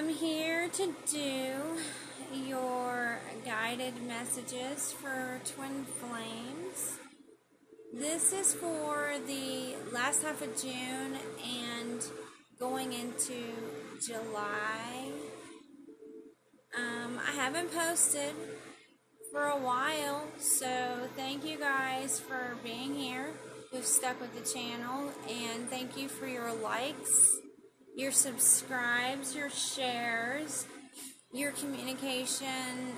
I'm here to do your guided messages for Twin Flames. This is for the last half of June and going into July. I haven't posted for a while, so thank you guys for being here who've stuck with the channel, and thank you for your likes, your subscribes, your shares, your communication,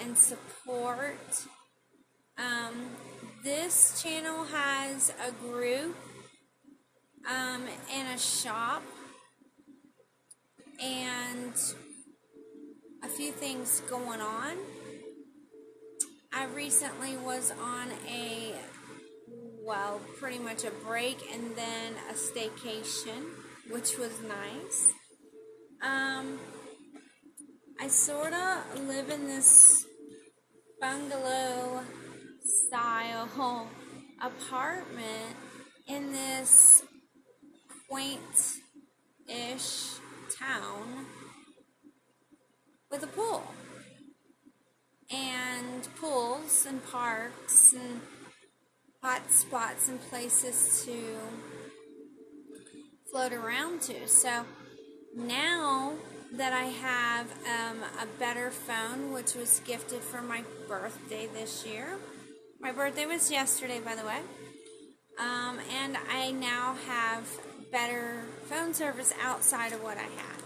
and support. This channel has a group and a shop and a few things going on. I recently was on pretty much a break and then a staycation, which was nice. I sort of live in this bungalow style apartment in this quaint-ish town with a pool and pools and parks and hot spots and places to float around to. So now that I have a better phone, which was gifted for my birthday this year. My birthday was yesterday, by the way. And I now have better phone service outside of what I had.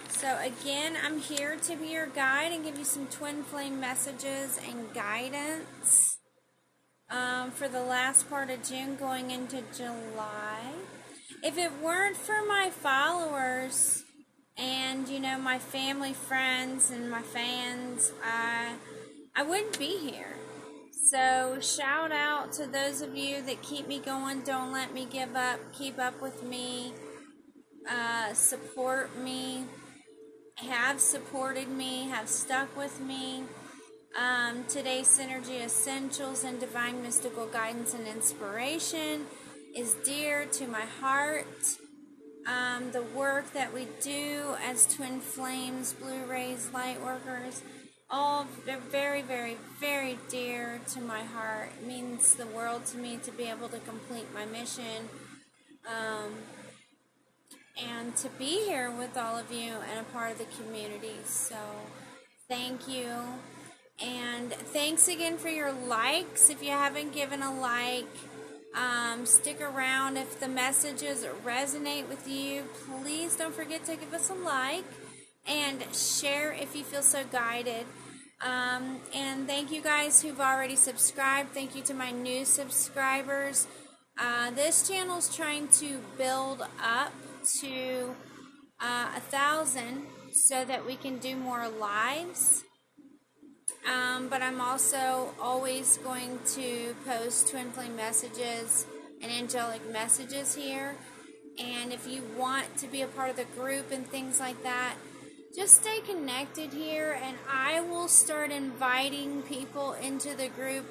So again, I'm here to be your guide and give you some twin flame messages and guidance for the last part of June going into July. If it weren't for my followers and, my family, friends, and my fans, I wouldn't be here. So shout out to those of you that keep me going, don't let me give up, keep up with me, support me, have supported me, have stuck with me. Today's Zenergy Essentials and Divine Mystical Guidance and Inspiration is dear to my heart. The work that we do as Twin Flames, Blue Rays, Light Workers, all very, very, very dear to my heart. It means the world to me to be able to complete my mission and to be here with all of you and a part of the community. So thank you. And thanks again for your likes. If you haven't given a like, stick around. If the messages resonate with you, please don't forget to give us a like and share if you feel so guided. And thank you guys who've already subscribed. Thank you to my new subscribers. This channel is trying to build up to 1,000 so that we can do more lives. But I'm also always going to post twin flame messages and angelic messages here. And if you want to be a part of the group and things like that, just stay connected here, and I will start inviting people into the group.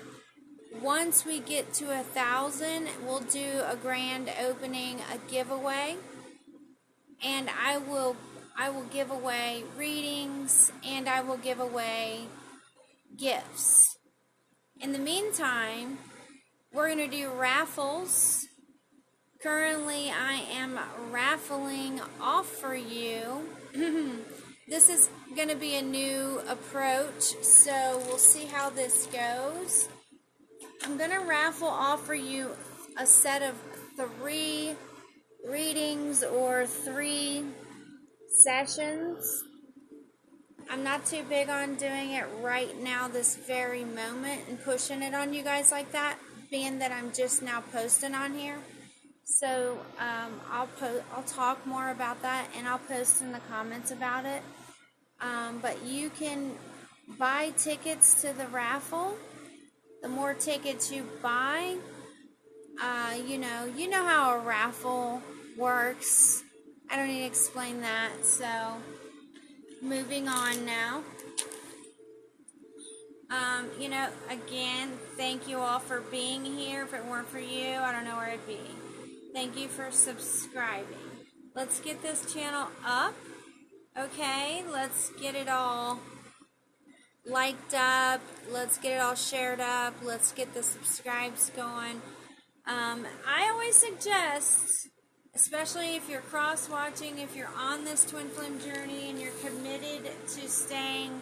Once we get to 1,000, we'll do a grand opening, a giveaway, and I will give away readings, and I will give away gifts. In the meantime, we're going to do raffles. Currently, I am raffling off for you. This is going to be a new approach, so we'll see how this goes. I'm going to raffle off for you a set of 3 readings or 3 sessions. I'm not too big on doing it right now, this very moment, and pushing it on you guys like that, being that I'm just now posting on here. So I'll talk more about that, and I'll post in the comments about it. But you can buy tickets to the raffle. The more tickets you buy, you know how a raffle works. I don't need to explain that. So moving on now. Again, thank you all for being here. If it weren't for you, I don't know where I'd be. Thank you for subscribing. Let's get this channel up Okay, let's get it all liked up. Let's get it all shared up. Let's get the subscribes going. I always suggest, especially if you're cross-watching, if you're on this twin flame journey and you're committed to staying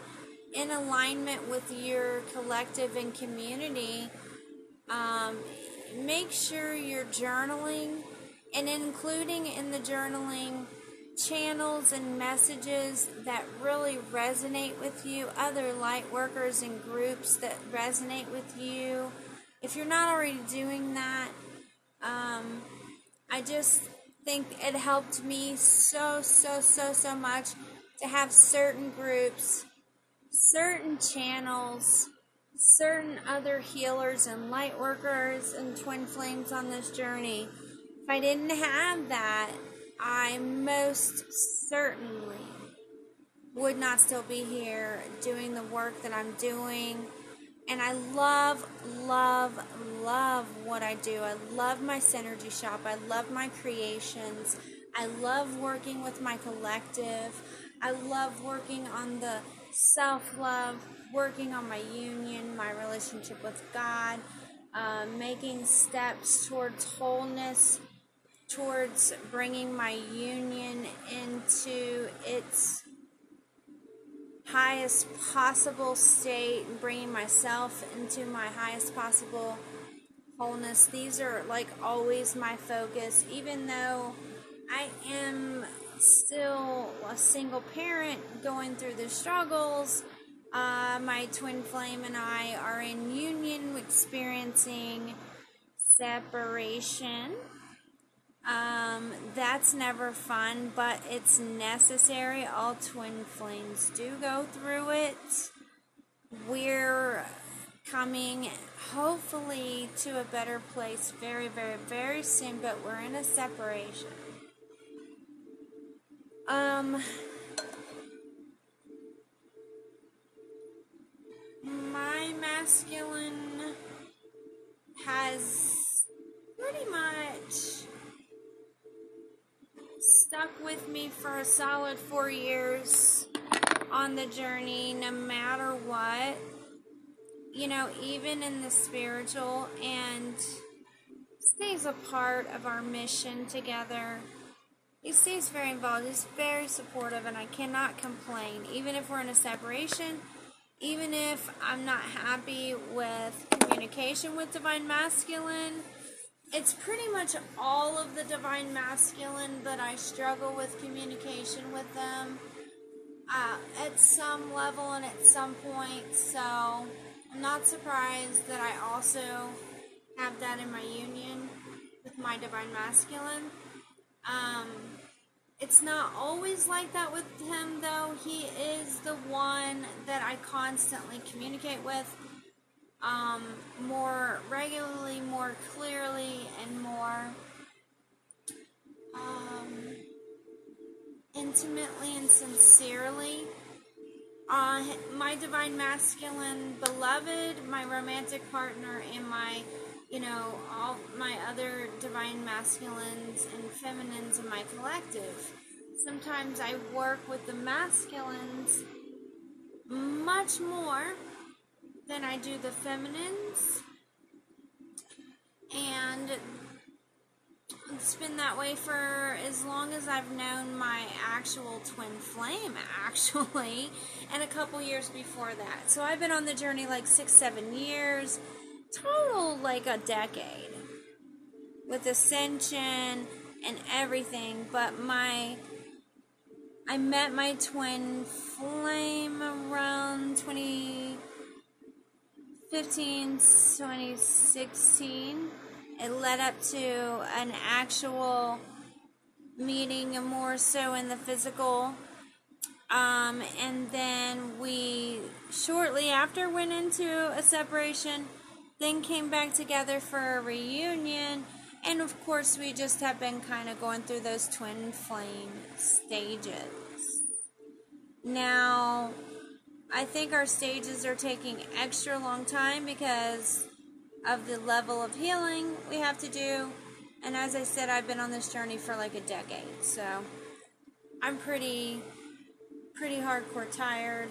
in alignment with your collective and community, make sure you're journaling, and including in the journaling channels and messages that really resonate with you, other light workers and groups that resonate with you. If you're not already doing that, I just think it helped me so much to have certain groups, certain channels, certain other healers and light workers and twin flames on this journey. If I didn't have that, I most certainly would not still be here doing the work that I'm doing. And I love what I do. I love my Zenergy Shop. I love my creations. I love working with my collective. I love working on the self-love, working on my union, my relationship with God, making steps towards wholeness, towards bringing my union into its highest possible state and bringing myself into my highest possible wholeness. These are like always my focus, even though I am still a single parent going through the struggles. My twin flame and I are in union, experiencing separation. That's never fun, but it's necessary. All twin flames do go through it. We're coming, hopefully, to a better place very soon, but we're in a separation. My masculine has pretty much stuck with me for a solid 4 years on the journey, no matter what, you know, even in the spiritual, and stays a part of our mission together. He stays very involved. He's very supportive, and I cannot complain, even if we're in a separation, even if I'm not happy with communication with Divine Masculine. It's pretty much all of the Divine Masculine, but I struggle with communication with them at some level and at some point, so I'm not surprised that I also have that in my union with my Divine Masculine. It's not always like that with him, though. He is the one that I constantly communicate with more regularly, more clearly, and more intimately and sincerely. My Divine Masculine beloved, my romantic partner, and my, you know, all my other Divine Masculines and Feminines in my collective. Sometimes I work with the Masculines much more than I do the Feminines, and it's been that way for as long as I've known my actual twin flame, actually, and a couple years before that. So I've been on the journey like 6-7 years, total like a decade, with ascension and everything. But I met my twin flame around 2015, 2016. It led up to an actual meeting, more so in the physical. And then we shortly after went into a separation, then came back together for a reunion. And of course, we just have been kind of going through those twin flame stages. Now, I think our stages are taking extra long time because of the level of healing we have to do. And as I said, I've been on this journey for like a decade, so I'm pretty pretty hardcore tired.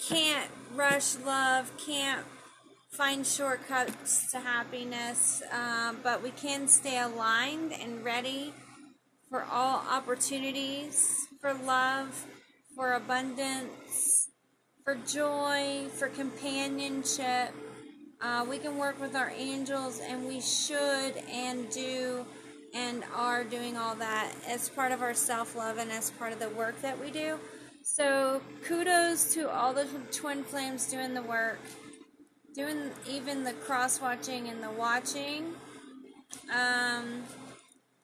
Can't rush love, can't find shortcuts to happiness, but we can stay aligned and ready for all opportunities, for love, for abundance, for joy, for companionship. We can work with our angels, and we should and do and are doing all that as part of our self-love and as part of the work that we do. So kudos to all the twin flames doing the work, doing even the cross-watching and the watching.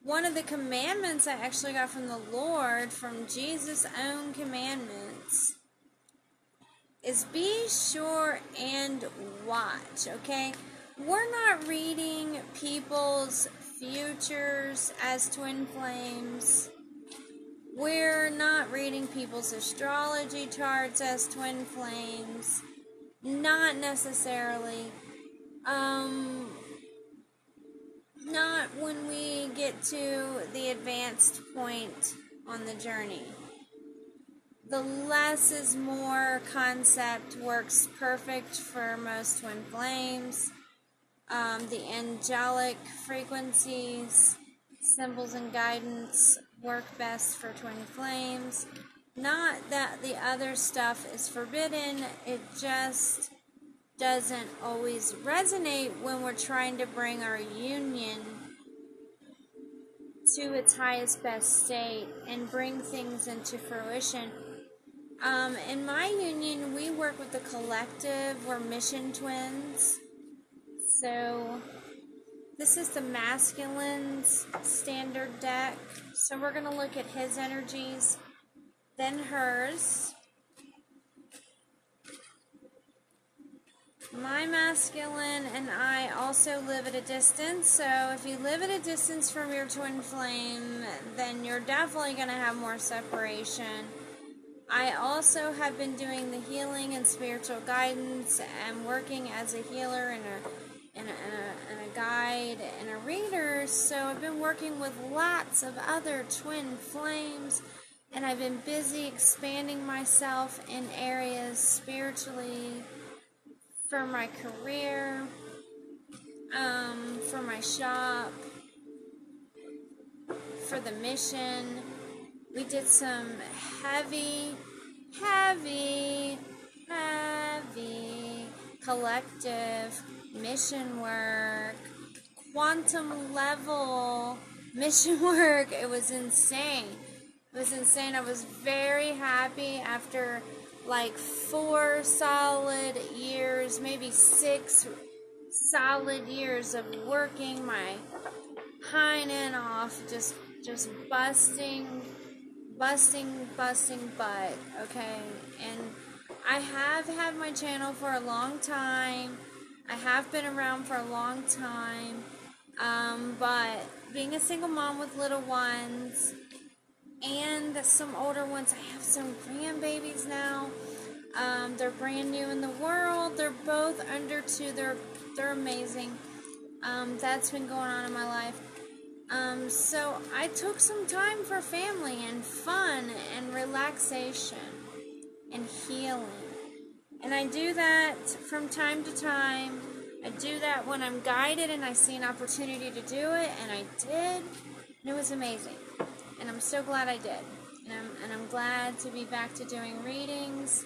One of the commandments I actually got from the Lord, from Jesus' own commandments, is be sure and watch, okay? We're not reading people's futures as twin flames. We're not reading people's astrology charts as twin flames. Not necessarily. Not when we get to the advanced point on the journey. The less is more concept works perfect for most twin flames. The angelic frequencies, symbols, and guidance work best for twin flames. Not that the other stuff is forbidden, it just doesn't always resonate when we're trying to bring our union to its highest best state and bring things into fruition. In my union, we work with the collective. We're mission twins. So this is the masculine's standard deck. So we're going to look at his energies, then hers. My masculine and I also live at a distance, so if you live at a distance from your twin flame, then you're definitely going to have more separation. I also have been doing the healing and spiritual guidance and working as a healer and a guide and a reader, so I've been working with lots of other twin flames, and I've been busy expanding myself in areas spiritually, for my career, for my shop, for the mission. We did some heavy collective mission work, quantum level mission work. It was insane. I was very happy after like 4 solid years, maybe 6 solid years of working my hind end off, just busting butt, okay? And I have had my channel for a long time. I have been around for a long time, but being a single mom with little ones and some older ones, I have some grandbabies now. They're brand new in the world. They're both under 2. They're amazing. That's been going on in my life. So I took some time for family and fun and relaxation and healing. And I do that from time to time. I do that when I'm guided and I see an opportunity to do it, and I did, and it was amazing. And I'm so glad I did. And I'm glad to be back to doing readings.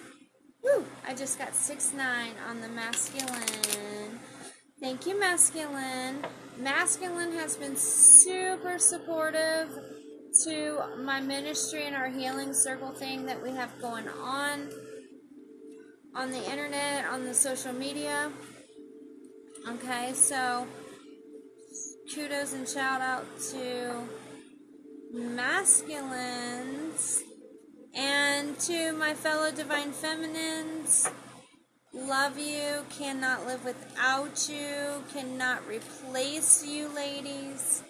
Woo! I just got 6-9 on the masculine. Thank you, masculine. Masculine has been super supportive to my ministry and our healing circle thing that we have going on the internet, on the social media. Okay, so kudos and shout out to masculines and to my fellow divine feminines. Love you, cannot live without you, cannot replace you, ladies.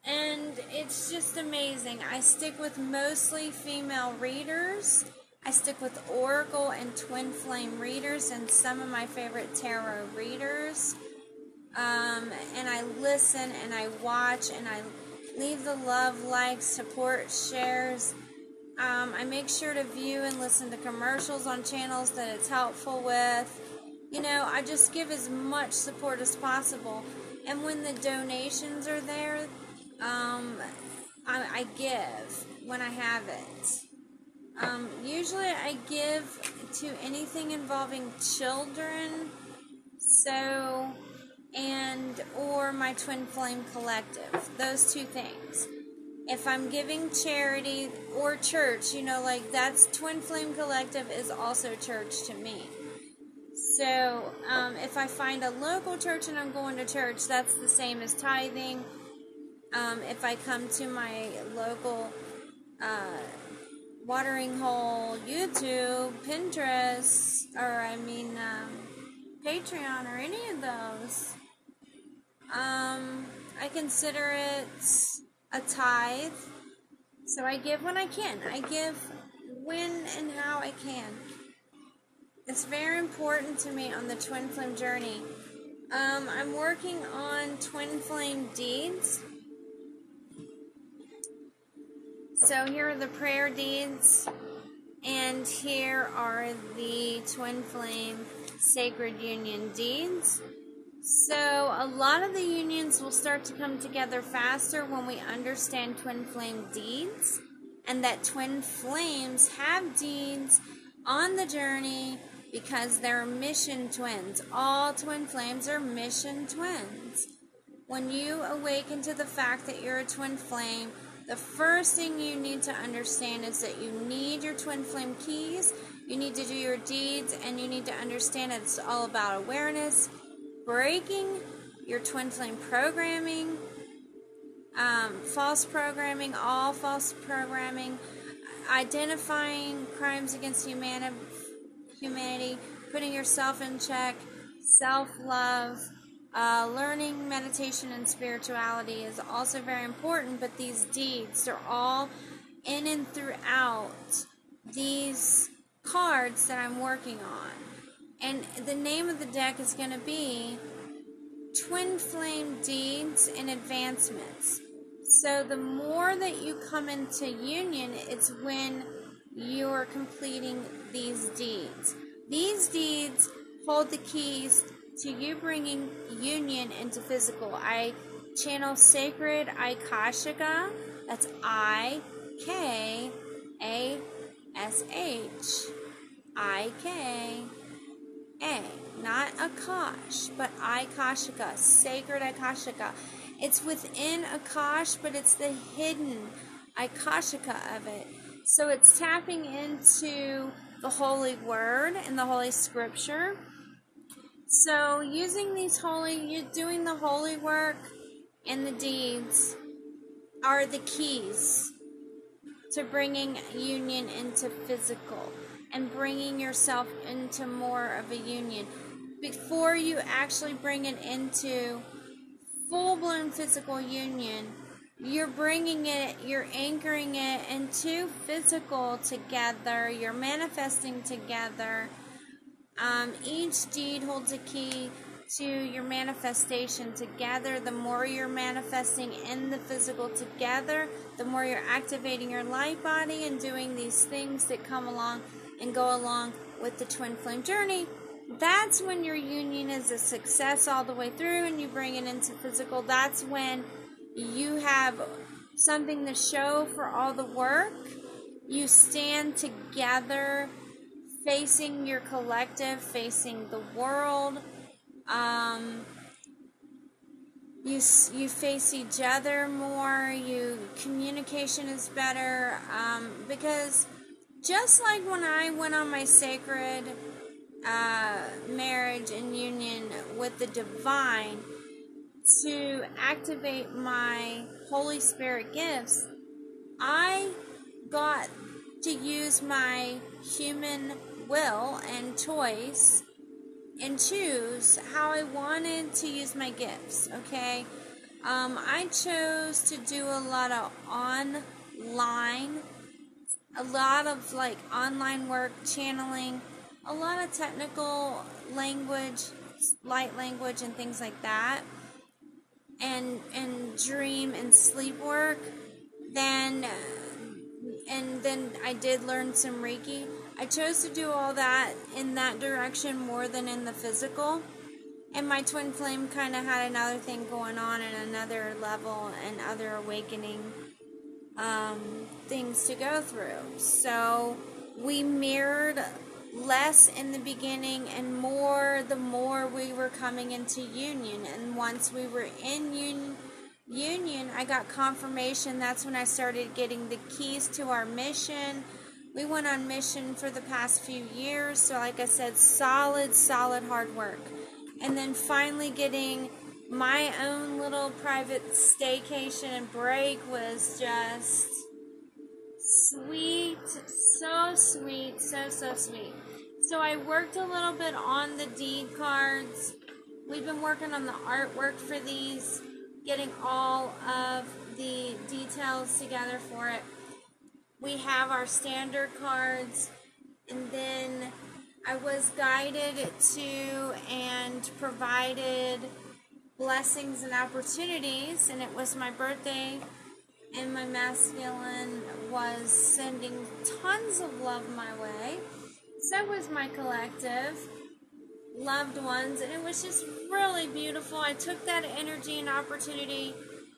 And it's just amazing. I stick with mostly female readers. I stick with oracle and twin flame readers and some of my favorite tarot readers. And I listen and I watch and I leave the love, likes, support, shares. I make sure to view and listen to commercials on channels that it's helpful with. You know, I just give as much support as possible. And when the donations are there, I give when I have it. Usually I give to anything involving children, so, and or my Twin Flame Collective. Those two things. If I'm giving charity or church, you know, like that's Twin Flame Collective is also church to me. So, if I find a local church and I'm going to church, that's the same as tithing. If I come to my local watering hole, YouTube, Pinterest, or Patreon, or any of those, I consider it a tithe. So I give when I can. I give when and how I can. It's very important to me on the Twin Flame journey. I'm working on Twin Flame deeds. So here are the prayer deeds, and here are the Twin Flame Sacred Union deeds. So a lot of the unions will start to come together faster when we understand Twin Flame deeds, and that Twin Flames have deeds on the journey because they're mission twins. All Twin Flames are mission twins. When you awaken to the fact that you're a Twin Flame, the first thing you need to understand is that you need your Twin Flame keys, you need to do your deeds, and you need to understand it's all about awareness, breaking your Twin Flame programming, false programming, all false programming, identifying crimes against humanity, putting yourself in check, self-love. Learning meditation and spirituality is also very important, but these deeds are all in and throughout these cards that I'm working on. And the name of the deck is going to be Twin Flame Deeds and Advancements. So the more that you come into union, it's when you're completing these deeds. These deeds hold the keys to you bringing union into physical. I channel Sacred Ikashika. That's Ikash. Ika. Not Akash, but Ikashika. Sacred Ikashika. It's within Akash, but it's the hidden Ikashika of it. So it's tapping into the Holy Word and the Holy Scripture. So using these doing the holy work and the deeds are the keys to bringing union into physical and bringing yourself into more of a union. Before you actually bring it into full-blown physical union, you're bringing it, you're anchoring it into physical together, you're manifesting together. Each deed holds a key to your manifestation together. The more you're manifesting in the physical together, the more you're activating your light body and doing these things that come along and go along with the Twin Flame journey. That's when your union is a success all the way through and you bring it into physical. That's when you have something to show for all the work. You stand together, facing your collective, facing the world. You face each other more. Communication is better. Because just like when I went on my sacred marriage and union with the divine to activate my Holy Spirit gifts, I got to use my human will and choice and choose how I wanted to use my gifts, okay? I chose to do a lot of online work, channeling, a lot of technical language, light language, and things like that. and dream and sleep work, then and then I did learn some Reiki. I chose to do all that in that direction more than in the physical. And my twin flame kind of had another thing going on and another level and other awakening things to go through. So we mirrored less in the beginning and more the more we were coming into union. And once we were in union, I got confirmation. That's when I started getting the keys to our mission. We went on mission for the past few years. So like I said, solid hard work. And then finally getting my own little private staycation and break was just sweet, so sweet, so sweet. So I worked a little bit on the deed cards. We've been working on the artwork for these, getting all of the details together for it. We have our standard cards, and then I was guided to and provided blessings and opportunities, and it was my birthday, and my masculine was sending tons of love my way. So was my collective loved ones, and it was just really beautiful. I took that energy and opportunity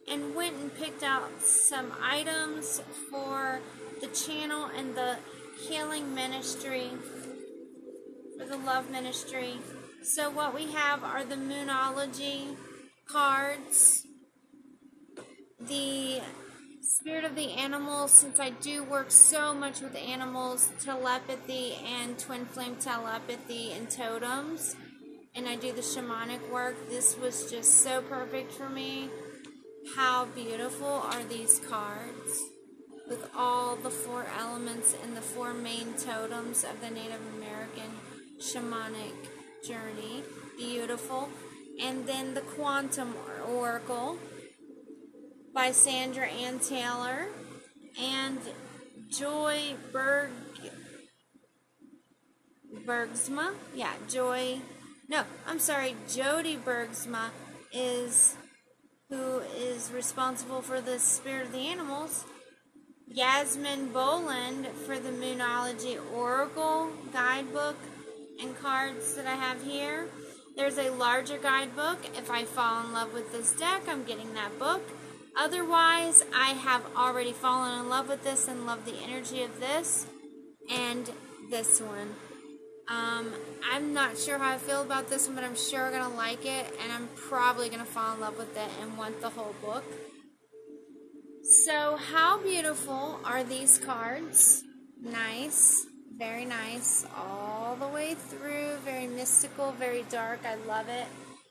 and went and picked out some items for the channel and the healing ministry, for the love ministry. So what we have are the Moonology cards, the Spirit of the Animals, since I do work so much with animals, telepathy and twin flame telepathy and totems, and I do the shamanic work. This was just so perfect for me. How beautiful are these cards with all the 4 elements and the 4 main totems of the Native American shamanic journey. Beautiful. And then the Quantum Oracle by Sandra Ann Taylor, and Joy Bergsma. Yeah, Jody Bergsma is who is responsible for the Spirit of the Animals. Yasmin Boland for the Moonology Oracle guidebook and cards that I have here. There's a larger guidebook. If I fall in love with this deck, I'm getting that book. Otherwise, I have already fallen in love with this and love the energy of this and this one. I'm not sure how I feel about this one, but I'm sure I'm going to like it, and I'm probably going to fall in love with it and want the whole book. So how beautiful are these cards? Nice, very nice, all the way through, very mystical, very dark. I love it,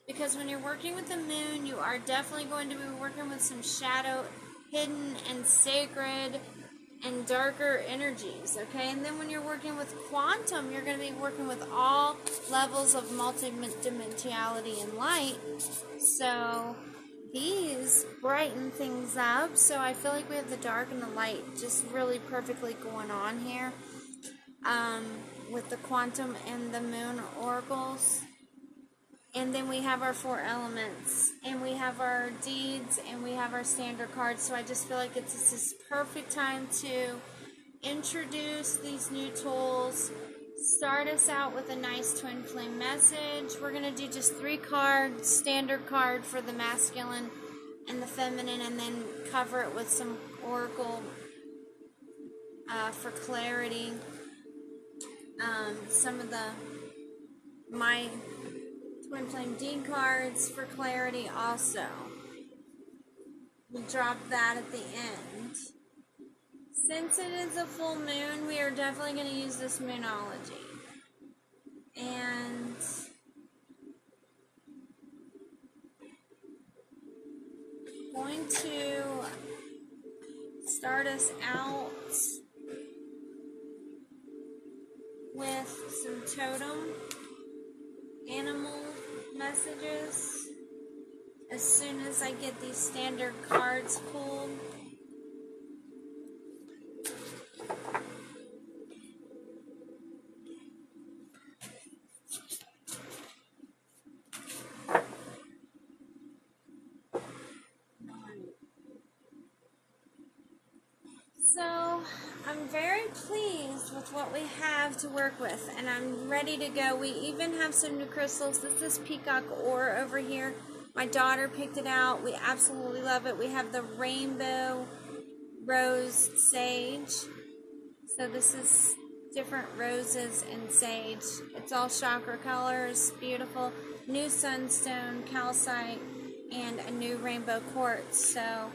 because when you're working with the moon, you are definitely going to be working with some shadow, hidden and sacred and darker energies, okay? And then when you're working with quantum, you're going to be working with all levels of multidimensionality and light. So these brighten things up. So I feel like we have the dark and the light just really perfectly going on here with the quantum and the moon oracles. And then we have our 4 elements, and we have our deeds, and we have our standard cards. So I just feel like it's this perfect time to introduce these new tools, start us out with a nice twin flame message. We're going to do just 3 cards, standard card for the masculine and the feminine, and then cover it with some oracle for clarity. Some of my twin flame deed cards for clarity also. We'll drop that at the end. Since it is a full moon, we are definitely going to use this Moonology. And going to start us out with some totem animal messages as soon as I get these standard cards pulled. blessed with what we have to work with, and I'm ready to go. We even have some new crystals. This is peacock ore over here. My daughter picked it out. We absolutely love it. We have the rainbow rose sage. So this is different roses and sage. It's all chakra colors, beautiful. New sunstone, calcite, and a new rainbow quartz. So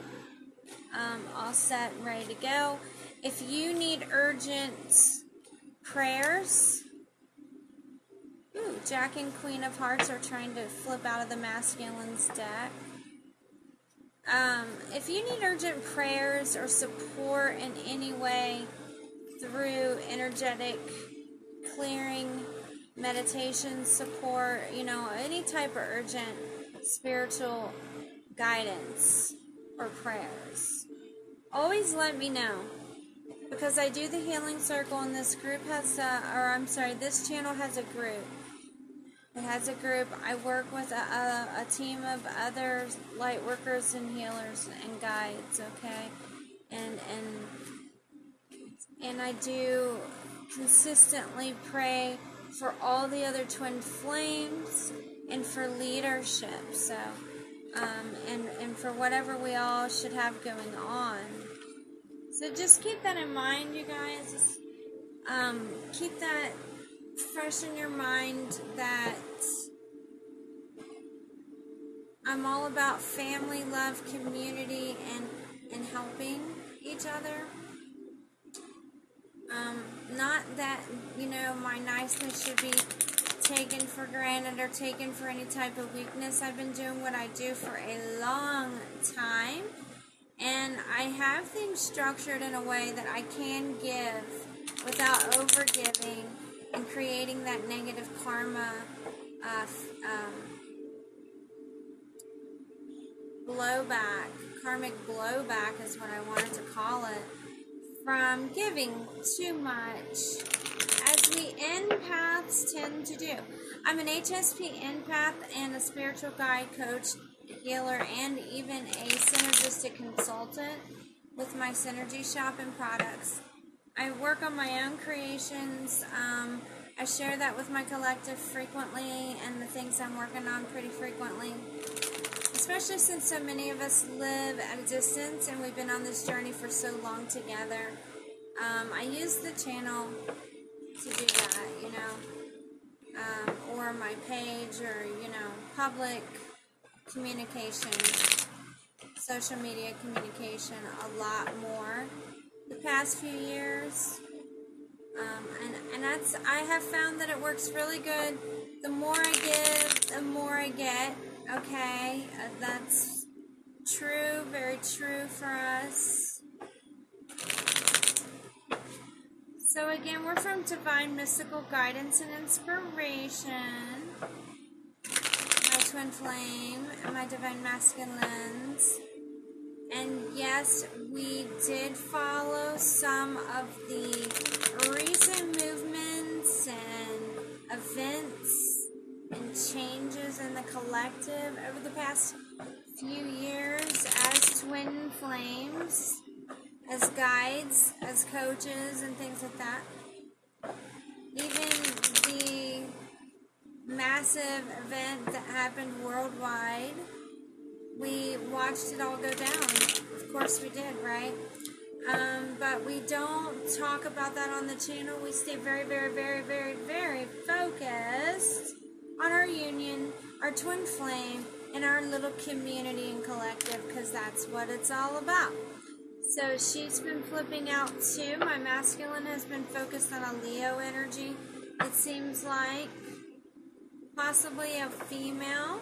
all set and ready to go. If you need urgent prayers, Jack and Queen of Hearts are trying to flip out of the masculines deck. If you need urgent prayers or support in any way through energetic clearing, meditation support, any type of urgent spiritual guidance or prayers, always let me know, because I do the healing circle, and this group has this channel has a group. It has a group. I work with a team of other light workers and healers and guides, okay? And I do consistently pray for all the other twin flames and for leadership, so and for whatever we all should have going on. So just keep that in mind, you guys. Just, keep that fresh in your mind, that I'm all about family, love, community, and helping each other. Not that, my niceness should be taken for granted or taken for any type of weakness. I've been doing what I do for a long time, and I have things structured in a way that I can give without overgiving and creating that negative karma blowback. Karmic blowback is what I wanted to call it, from giving too much, as we empaths tend to do. I'm an HSP empath and a spiritual guide, coach, healer, and even a synergistic consultant with my Zenergy Shop and products. I work on my own creations. I share that with my collective frequently, and the things I'm working on pretty frequently, especially since so many of us live at a distance and we've been on this journey for so long together. I use the channel to do that, or my page, or, public communication, social media communication a lot more the past few years. And that's, I have found that it works really good. The more I give, the more I get. Okay, that's true, very true for us. So again, we're from Divine Mystical Guidance and Inspiration, my twin flame and my divine masculines. And yes, we did follow some of the recent movements and events and changes in the collective over the past few years as twin flames, as guides, as coaches, and things like that. Even the massive event that happened worldwide, we watched it all go down. Of course we did, right? But we don't talk about that on the channel. We stay very, very, very, very, very focused on our union, our twin flame, and our little community and collective, because that's what it's all about. So she's been flipping out too. My masculine has been focused on a Leo energy. It seems like possibly a female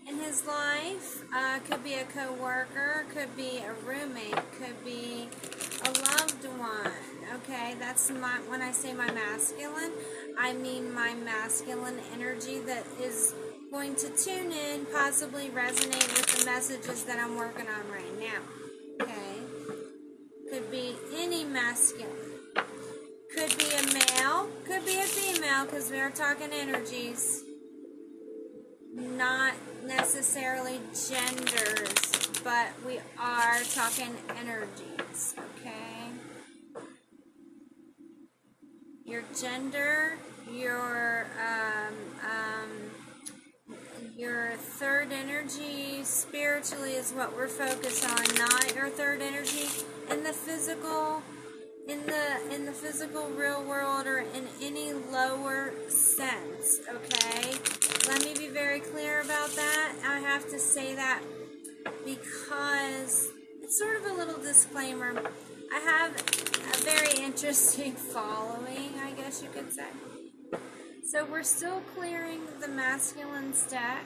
in his life. Could be a co-worker, could be a roommate, could be a loved one. Okay, that's my, when I say my masculine, I mean my masculine energy that is going to tune in, possibly resonate with the messages that I'm working on right now. Okay, could be any masculine. Could be a male, could be a female, because we are talking energies. Not necessarily genders, but we are talking energies, okay? your gender, your third energy spiritually is what we're focused on, not your third energy in the physical, in the physical real world, or in any lower sense. Okay, let me be very clear about that. I have to say that because it's sort of a little disclaimer. I have a very interesting following, I guess you could say. So we're still clearing the masculine stack.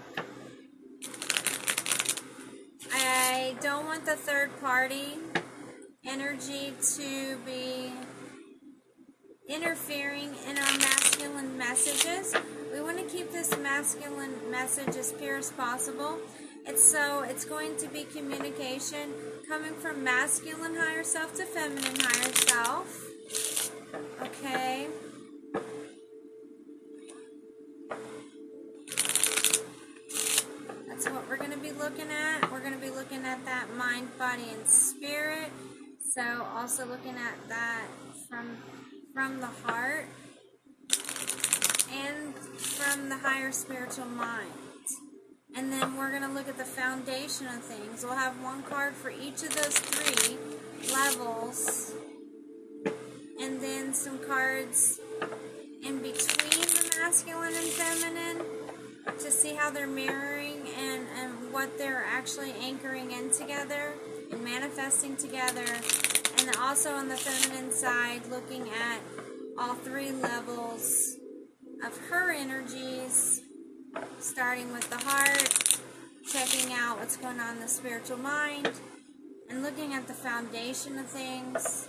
I don't want the third party energy to be interfering in our masculine messages. We want to keep this masculine message as pure as possible. It's going to be communication coming from masculine higher self to feminine higher self. Okay. That's what we're going to be looking at. We're going to be looking at that mind, body, and spirit. So also looking at that from the heart and from the higher spiritual mind. And then we're going to look at the foundation of things. We'll have one card for each of those 3 levels. And then some cards in between the masculine and feminine to see how they're mirroring and what they're actually anchoring in together and manifesting together. And then also on the feminine side, looking at all 3 levels of her energies, starting with the heart, checking out what's going on in the spiritual mind, and looking at the foundation of things.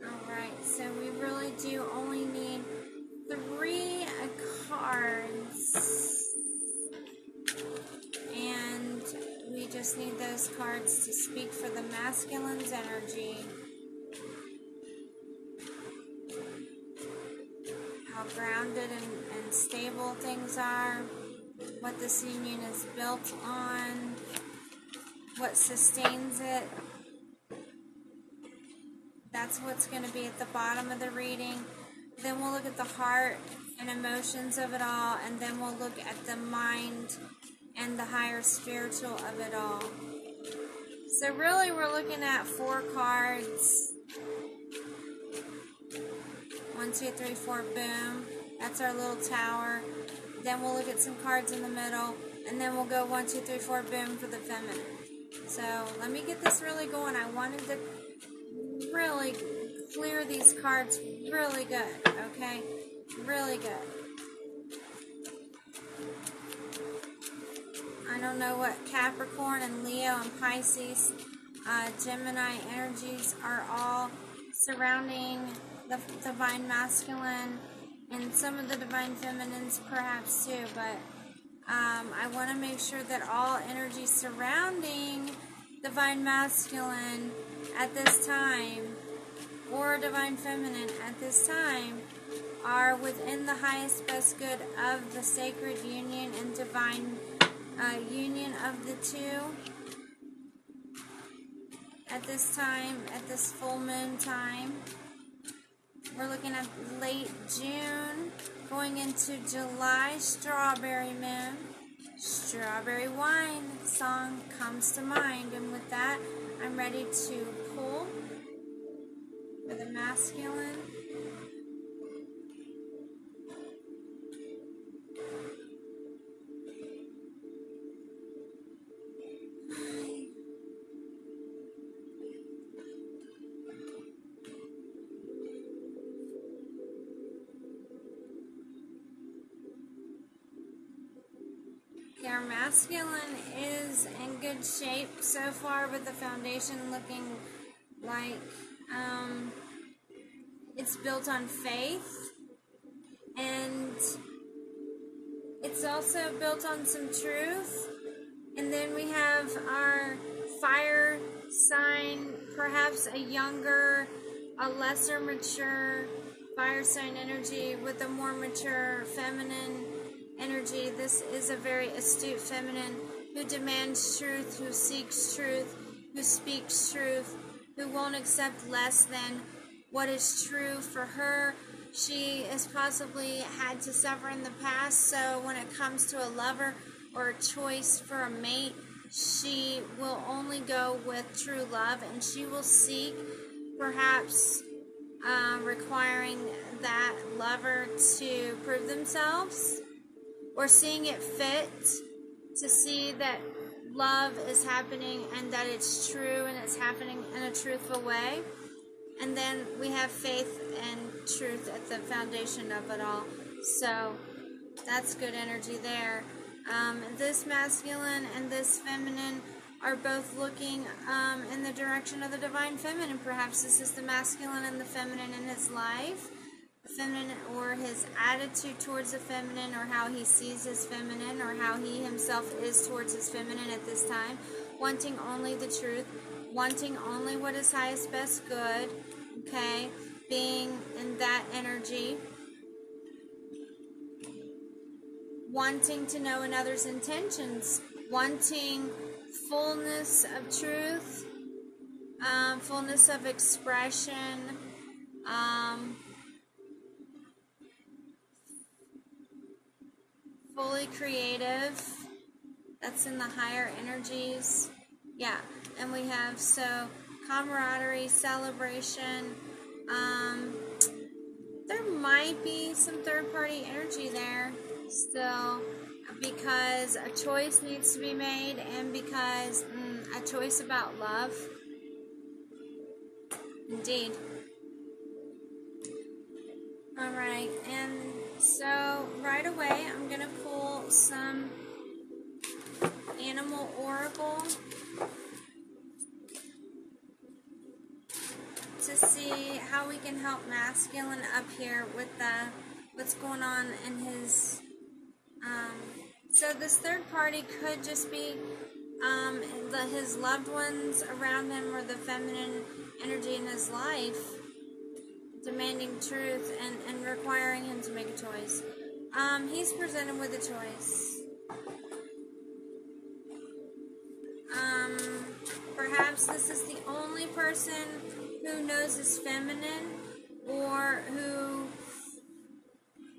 Alright, so we really do only need 3 cards. And we just need those cards to speak for the masculine's energy. How grounded and stable things are, what this union is built on, what sustains it. That's what's going to be at the bottom of the reading. Then we'll look at the heart and emotions of it all, and then we'll look at the mind and the higher spiritual of it all. So really we're looking at 4 cards. 1, 2, 3, 4, boom. That's our little tower. Then we'll look at some cards in the middle, and then we'll go 1, 2, 3, 4, boom for the feminine. So let me get this really going. I wanted to really clear these cards really good, okay? Really good. I don't know what Capricorn and Leo and Pisces, Gemini energies are all surrounding the divine masculine, and some of the divine feminines perhaps too, but I want to make sure that all energies surrounding divine masculine at this time, or divine feminine at this time, are within the highest best good of the sacred union and divine union of the 2 at this time, at this full moon time. We're looking at late June, going into July, strawberry moon. Strawberry wine song comes to mind, and with that, I'm ready to pull for the masculine. Our masculine is in good shape so far, with the foundation looking like it's built on faith, and it's also built on some truth. And then we have our fire sign, perhaps a younger, a lesser mature fire sign energy with a more mature feminine energy. This is a very astute feminine who demands truth, who seeks truth, who speaks truth, who won't accept less than what is true for her. She has possibly had to suffer in the past, so when it comes to a lover or a choice for a mate, she will only go with true love, and she will seek perhaps requiring that lover to prove themselves, or seeing it fit to see that love is happening and that it's true and it's happening in a truthful way. And then we have faith and truth at the foundation of it all. So that's good energy there. This masculine and this feminine are both looking in the direction of the divine feminine. Perhaps this is the masculine and the feminine in his life. The feminine, or his attitude towards the feminine, or how he sees his feminine, or how he himself is towards his feminine at this time. Wanting only the truth, wanting only what is highest, best, good. Okay, being in that energy. Wanting to know another's intentions, wanting fullness of truth, fullness of expression, fully creative. That's in the higher energies. Yeah, and we have camaraderie, celebration. There might be some third-party energy there still, because a choice needs to be made, and because a choice about love. Indeed. Alright, and so right away I'm going to pull some animal oracle to see how we can help masculine up here with what's going on in his so this third party could just be his loved ones around him, or the feminine energy in his life demanding truth and requiring him to make a choice. He's presented with a choice. Perhaps this is the only person who knows his feminine, or who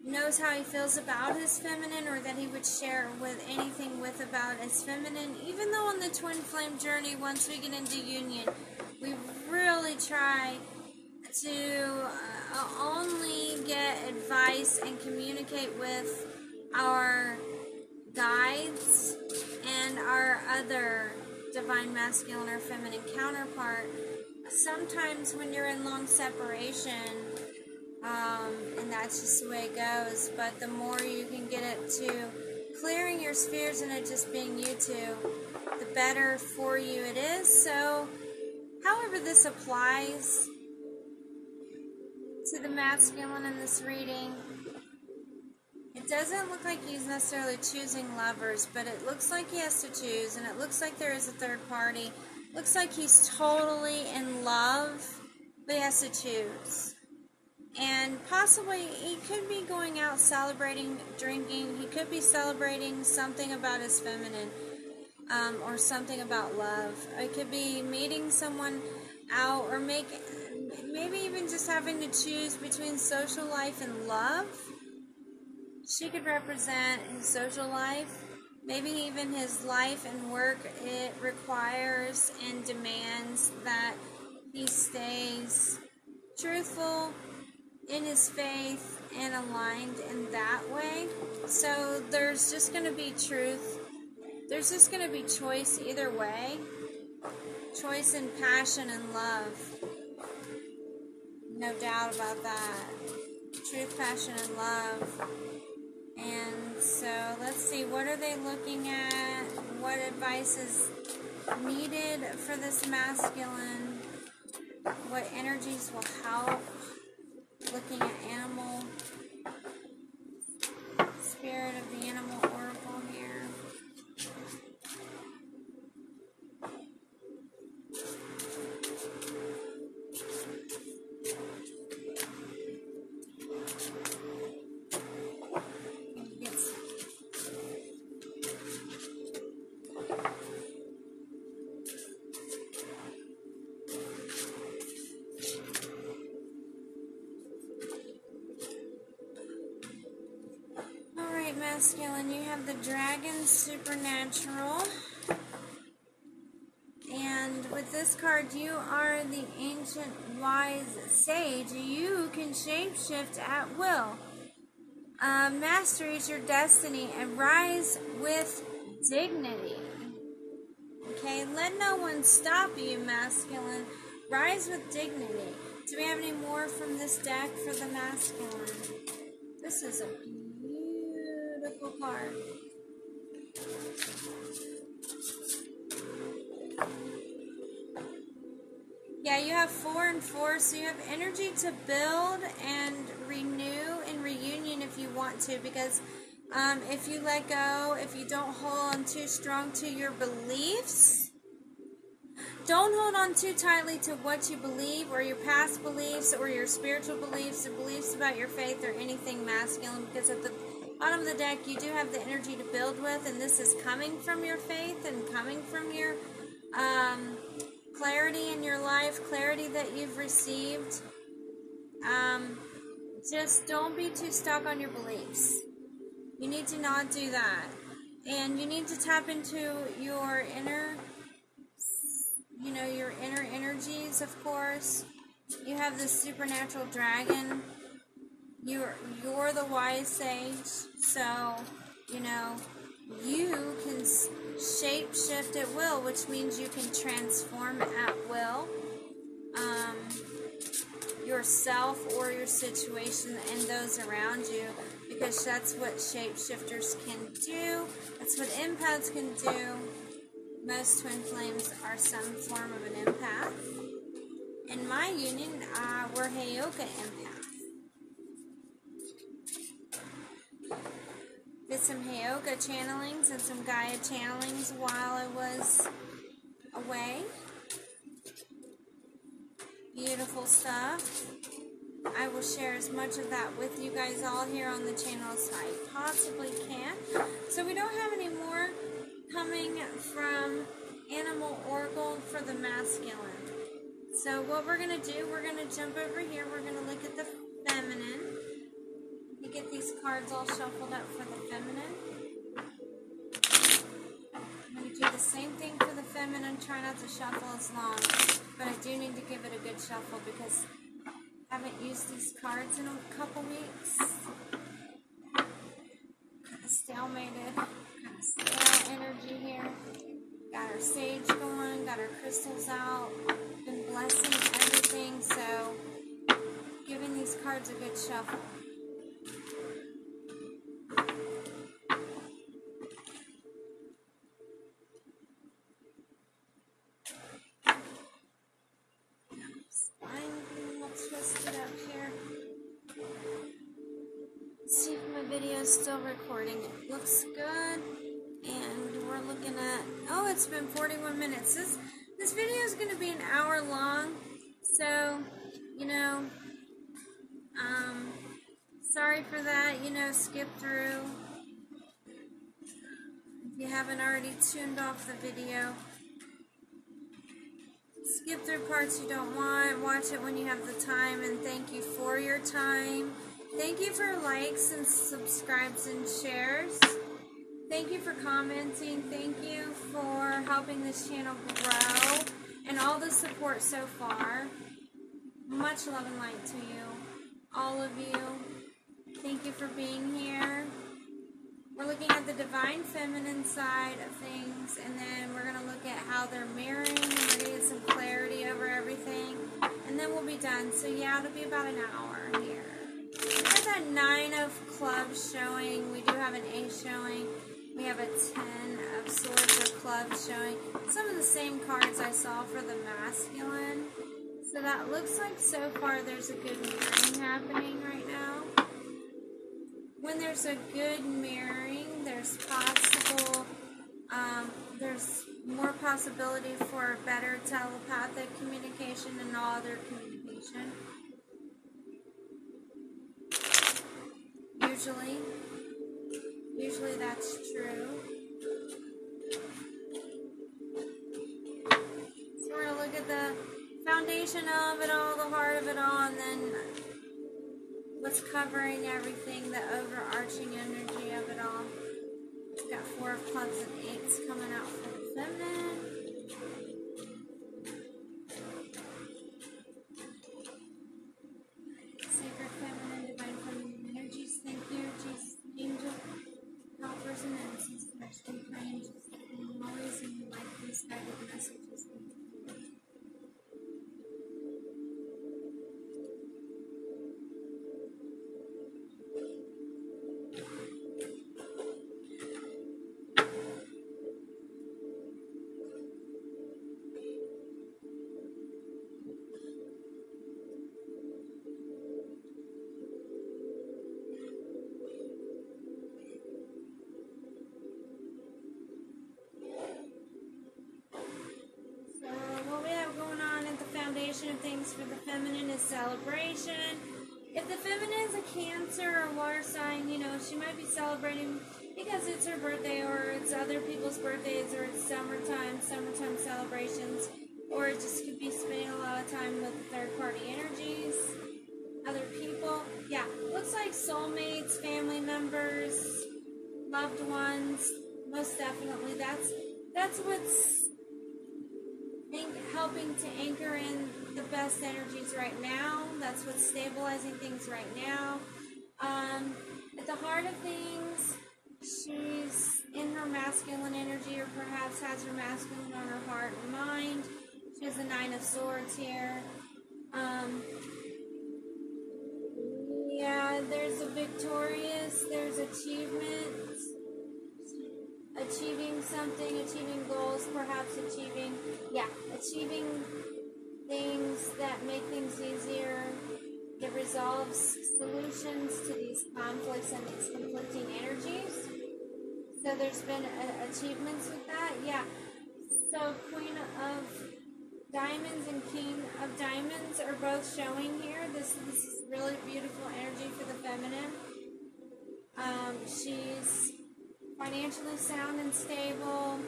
knows how he feels about his feminine, or that he would share with anything with about his feminine. Even though on the twin flame journey, once we get into union, we really try to only get advice and communicate with our guides and our other divine masculine or feminine counterpart. Sometimes when you're in long separation, and that's just the way it goes, but the more you can get it to clearing your spheres and it just being you two, the better for you it is. So however this applies to the masculine in this reading, it doesn't look like he's necessarily choosing lovers, but it looks like he has to choose, and it looks like there is a third party. Looks like he's totally in love, but he has to choose. And possibly he could be going out celebrating, drinking. He could be celebrating something about his feminine, or something about love. It could be meeting someone out, or maybe even just having to choose between social life and love. She could represent his social life. Maybe even his life and work, it requires and demands that he stays truthful in his faith and aligned in that way. So there's just going to be truth. There's just going to be choice either way. Choice in passion and love. No doubt about that. Truth, passion, and love. And so let's see, what are they looking at? What advice is needed for this masculine? What energies will help? Looking at animal, spirit of the animal oracle here. masculine, you have the dragon supernatural. And with this card, you are the ancient wise sage. You can shapeshift at will. Mastery is your destiny and rise with dignity. Okay, let no one stop you, masculine. Rise with dignity. Do we have any more from this deck for the masculine? This is a beautiful card. Yeah, you have 4 and 4, so you have energy to build and renew and reunion if you want to, because if you let go, if you don't hold on too strong to your beliefs, don't hold on too tightly to what you believe or your past beliefs or your spiritual beliefs or beliefs about your faith or anything masculine, because at the bottom of the deck you do have the energy to build with, and this is coming from your faith and coming from your clarity in your life, clarity that you've received. Just don't be too stuck on your beliefs. You need to not do that. And you need to tap into your inner, your inner energies, of course. You have this supernatural dragon. You're the wise sage. So, you can shape shift at will, which means you can transform at will yourself or your situation and those around you, because that's what shapeshifters can do. That's what empaths can do. Most twin flames are some form of an empath. In my union, we're Heyoka empath. Did some Heyoka channelings and some Gaia channelings while I was away. Beautiful stuff. I will share as much of that with you guys all here on the channel as I possibly can. So we don't have any more coming from Animal Oracle for the masculine. So what we're going to do, we're going to jump over here. We're going to look at the feminine. Let me get these cards all shuffled up for the feminine. I'm going to do the same thing for the feminine. Try not to shuffle as long, but I do need to give it a good shuffle because I haven't used these cards in a couple weeks. Kind of stalemated, kind of stale energy here. Got our sage going, got our crystals out, been blessing everything, so giving these cards a good shuffle. Still recording. It looks good, and we're looking at, oh, it's been 41 minutes. This video is going to be an hour long, so sorry for that. Skip through if you haven't already tuned off the video. Skip through parts you don't want. Watch it when you have the time, and thank you for your time. Thank you for likes and subscribes and shares. Thank you for commenting. Thank you for helping this channel grow and all the support so far. Much love and light to you, all of you. Thank you for being here. We're looking at the divine feminine side of things, and then we're going to look at how they're mirroring, and we're going to get some clarity over everything, and then we'll be done. So yeah, it'll be about an hour here. We have that 9 of clubs showing. We do have an ace showing. We have a 10 of swords or clubs showing. Some of the same cards I saw for the masculine. So that looks like so far there's a good mirroring happening right now. When there's a good mirroring, there's there's more possibility for better telepathic communication and all other communication. Usually that's true. So we're going to look at the foundation of it all, the heart of it all, and then what's covering everything, the overarching energy of it all. We've got 4 of clubs and 8s coming out for the feminine. Sacred feminine, divine feminine energies. Thank you, Jesus, angel, helpers, and ancestors. We pray in Jesus' name always in your life, these guided messages. Of things for the feminine is celebration. If the feminine is a Cancer or water sign, you know, she might be celebrating because it's her birthday or it's other people's birthdays or it's summertime celebrations, or it just could be spending a lot of time with third-party energies, other people. Yeah, looks like soulmates, family members, loved ones. Most definitely, that's what's helping to anchor in the best energies right now. That's what's stabilizing things right now. At the heart of things, she's in her masculine energy, or perhaps has her masculine on her heart and mind. She has the 9 of Swords here. Yeah, there's a victorious, there's achievement, achieving something, achieving goals, perhaps achieving things that make things easier. It resolves solutions to these conflicts and these conflicting energies. So there's been achievements with that. Yeah. So Queen of Diamonds and King of Diamonds are both showing here. This is really beautiful energy for the feminine. She's financially sound and stable.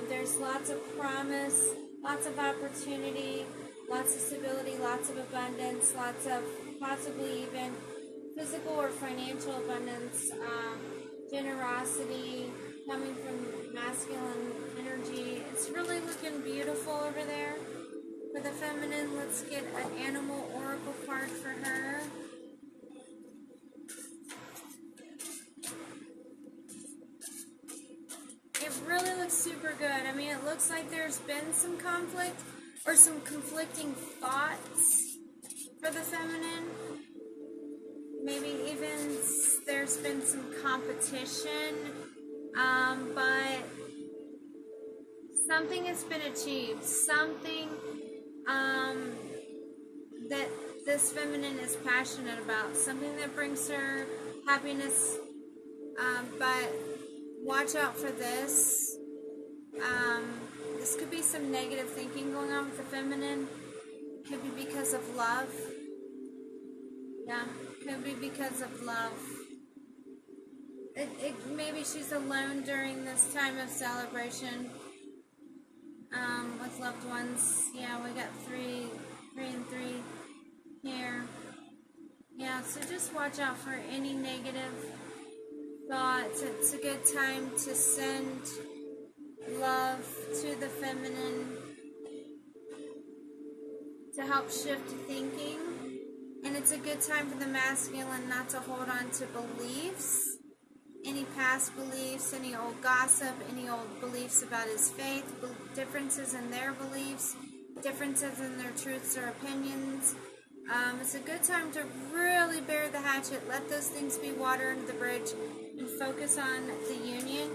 There's lots of promise, lots of opportunity, lots of stability, lots of abundance, lots of possibly even physical or financial abundance, generosity coming from masculine energy. It's really looking beautiful over there. For the feminine, let's get an animal oracle card for her. It really looks super good. I mean, it looks like there's been some conflict or some conflicting thoughts for the feminine. Maybe even there's been some competition, but something has been achieved. Something that this feminine is passionate about. Something that brings her happiness, but watch out for this. This could be some negative thinking going on with the feminine. Could be because of love. Yeah, could be because of love. Maybe she's alone during this time of celebration with loved ones. Yeah, we got 3 and 3 here. Yeah, so just watch out for any negative thoughts. It's a good time to send love to the feminine to help shift thinking. And it's a good time for the masculine not to hold on to beliefs, any past beliefs, any old gossip, any old beliefs about his faith, differences in their beliefs, differences in their truths or opinions. It's a good time to really bury the hatchet, let those things be water under the bridge, and focus on the union,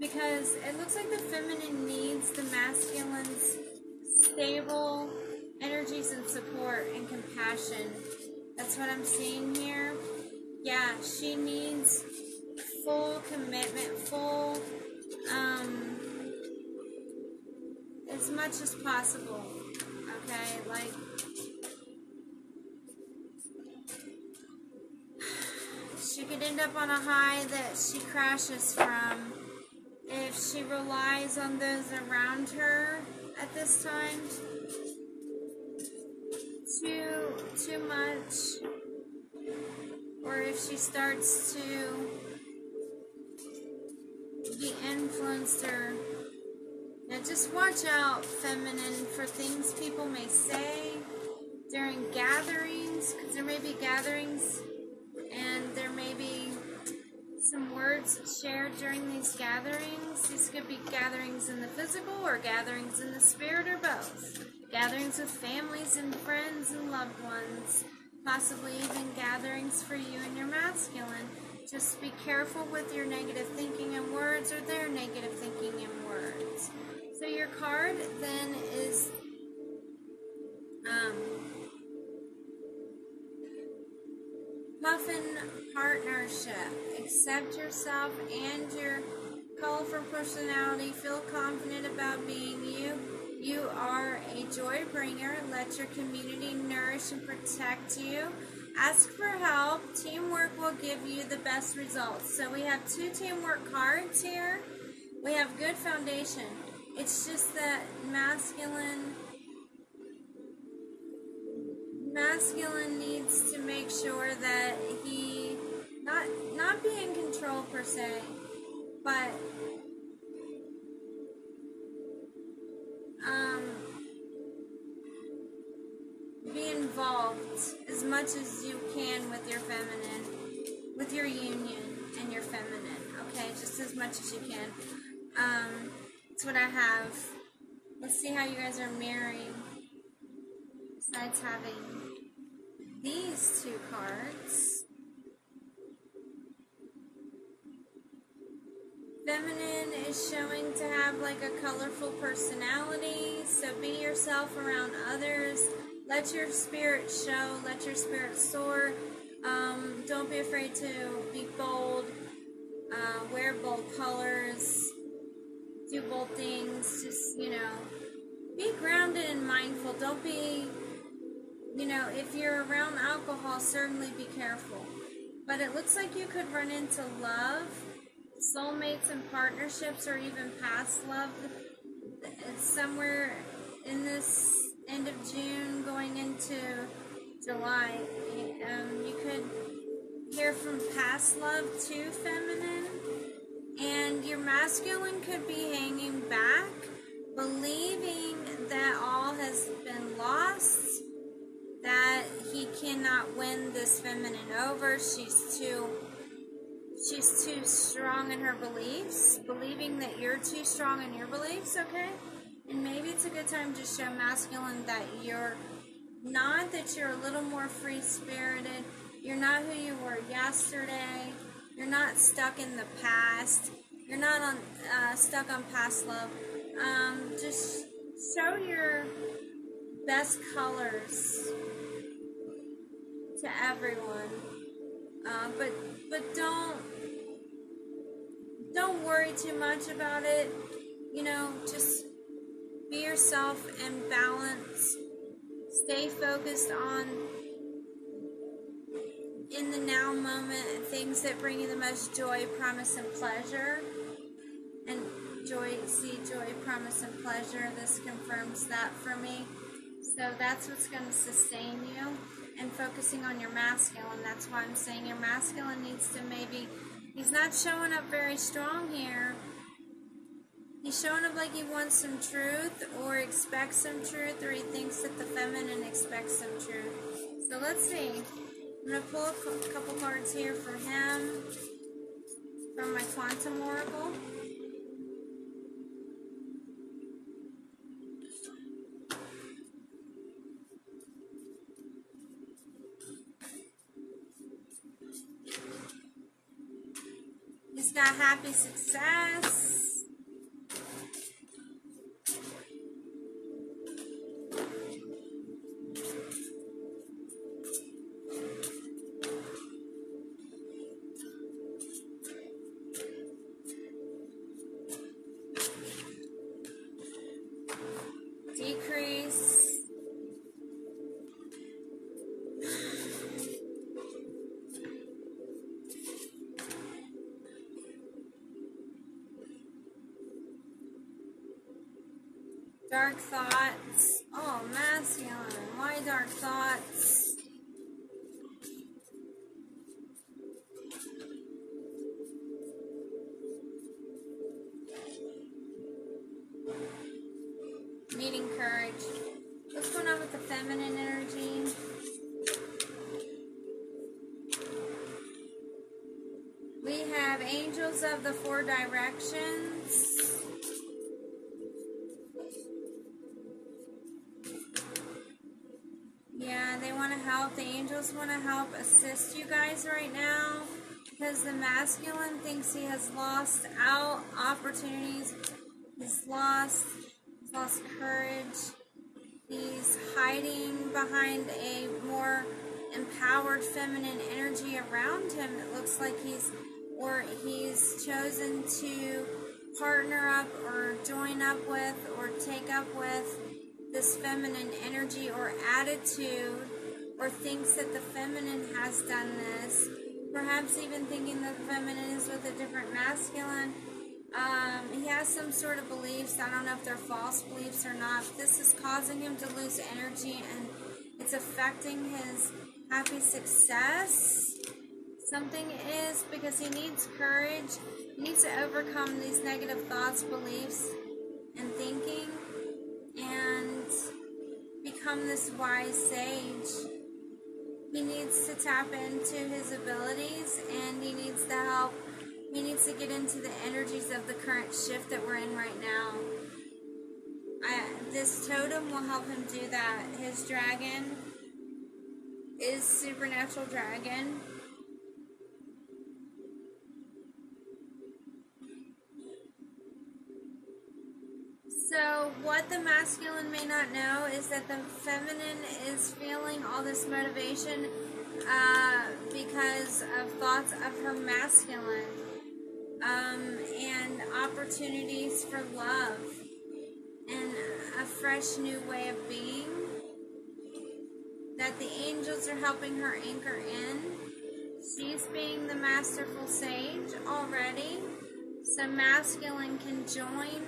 because it looks like the feminine needs the masculine's stable energies and support and compassion. That's what I'm seeing here. Yeah, she needs full commitment, full, as much as possible. Okay, like, she could end up on a high that she crashes from if she relies on those around her at this time too much. or if she starts to be influenced, or now just watch out, feminine, for things people may say during gatherings, because there may be gatherings and there may be some words shared during these gatherings. These could be gatherings in the physical or gatherings in the spirit, or both. Gatherings with families and friends and loved ones, possibly even gatherings for you and your masculine. Just be careful with your negative thinking and words, or their negative thinking and words. So your card then is Muffin Partnership. Accept yourself and your colorful personality. Feel confident about being you. You are a joy bringer. Let your community nourish and protect you. Ask for help. Teamwork will give you the best results. So we have 2 teamwork cards here. We have good foundation. It's just that masculine needs to make sure that he not be in control per se, but be involved as much as you can with your feminine, with your union and your feminine. Okay, just as much as you can. That's what I have. Let's see how you guys are marrying. Besides having these 2 cards. Feminine is showing to have like a colorful personality, so be yourself around others. Let your spirit show, let your spirit soar. Don't be afraid to be bold, wear bold colors, do bold things. Just, be grounded and mindful. Don't be, if you're around alcohol, certainly be careful. But it looks like you could run into love, soulmates and partnerships, or even past love somewhere in this end of June going into July. You could hear from past love too, feminine. And your masculine could be hanging back, believing that all has been lost, that he cannot win this feminine over. She's too strong in her beliefs, believing that you're too strong in your beliefs, okay? And maybe it's a good time to show masculine that you're not, that you're a little more free-spirited. You're not who you were yesterday. You're not stuck in the past. You're not stuck on past love. Just show your best colors to everyone. But don't worry too much about it. Just be yourself and balance. Stay focused on in the now moment, things that bring you the most joy, promise, and pleasure. And joy, promise, and pleasure. This confirms that for me. So that's what's going to sustain you. And focusing on your masculine. That's why I'm saying your masculine needs to maybe, he's not showing up very strong here. He's showing up like he wants some truth, or expects some truth, or he thinks that the feminine expects some truth. So let's see. I'm going to pull a couple cards here for him from my Quantum Oracle. He's got happy success. Decrease. Dark thoughts. Oh, masculine. Why dark thoughts? have angels of the 4 directions. Yeah, they want to help. The angels want to help assist you guys right now, because the masculine thinks he has lost out opportunities. He's lost courage. He's hiding behind a more empowered feminine energy around him. It looks like he's chosen to partner up or join up with or take up with this feminine energy or attitude, or thinks that the feminine has done this. Perhaps even thinking that the feminine is with a different masculine. He has some sort of beliefs. I don't know if they're false beliefs or not. But this is causing him to lose energy, and it's affecting his happy success. Something is, because he needs courage. He needs to overcome these negative thoughts, beliefs, and thinking, and become this wise sage. He needs to tap into his abilities, and he needs the help. He needs to get into the energies of the current shift that we're in right now. This totem will help him do that. His dragon is supernatural dragon. So what the masculine may not know is that the feminine is feeling all this motivation because of thoughts of her masculine, and opportunities for love and a fresh new way of being that the angels are helping her anchor in. She's being the masterful sage already, so masculine can join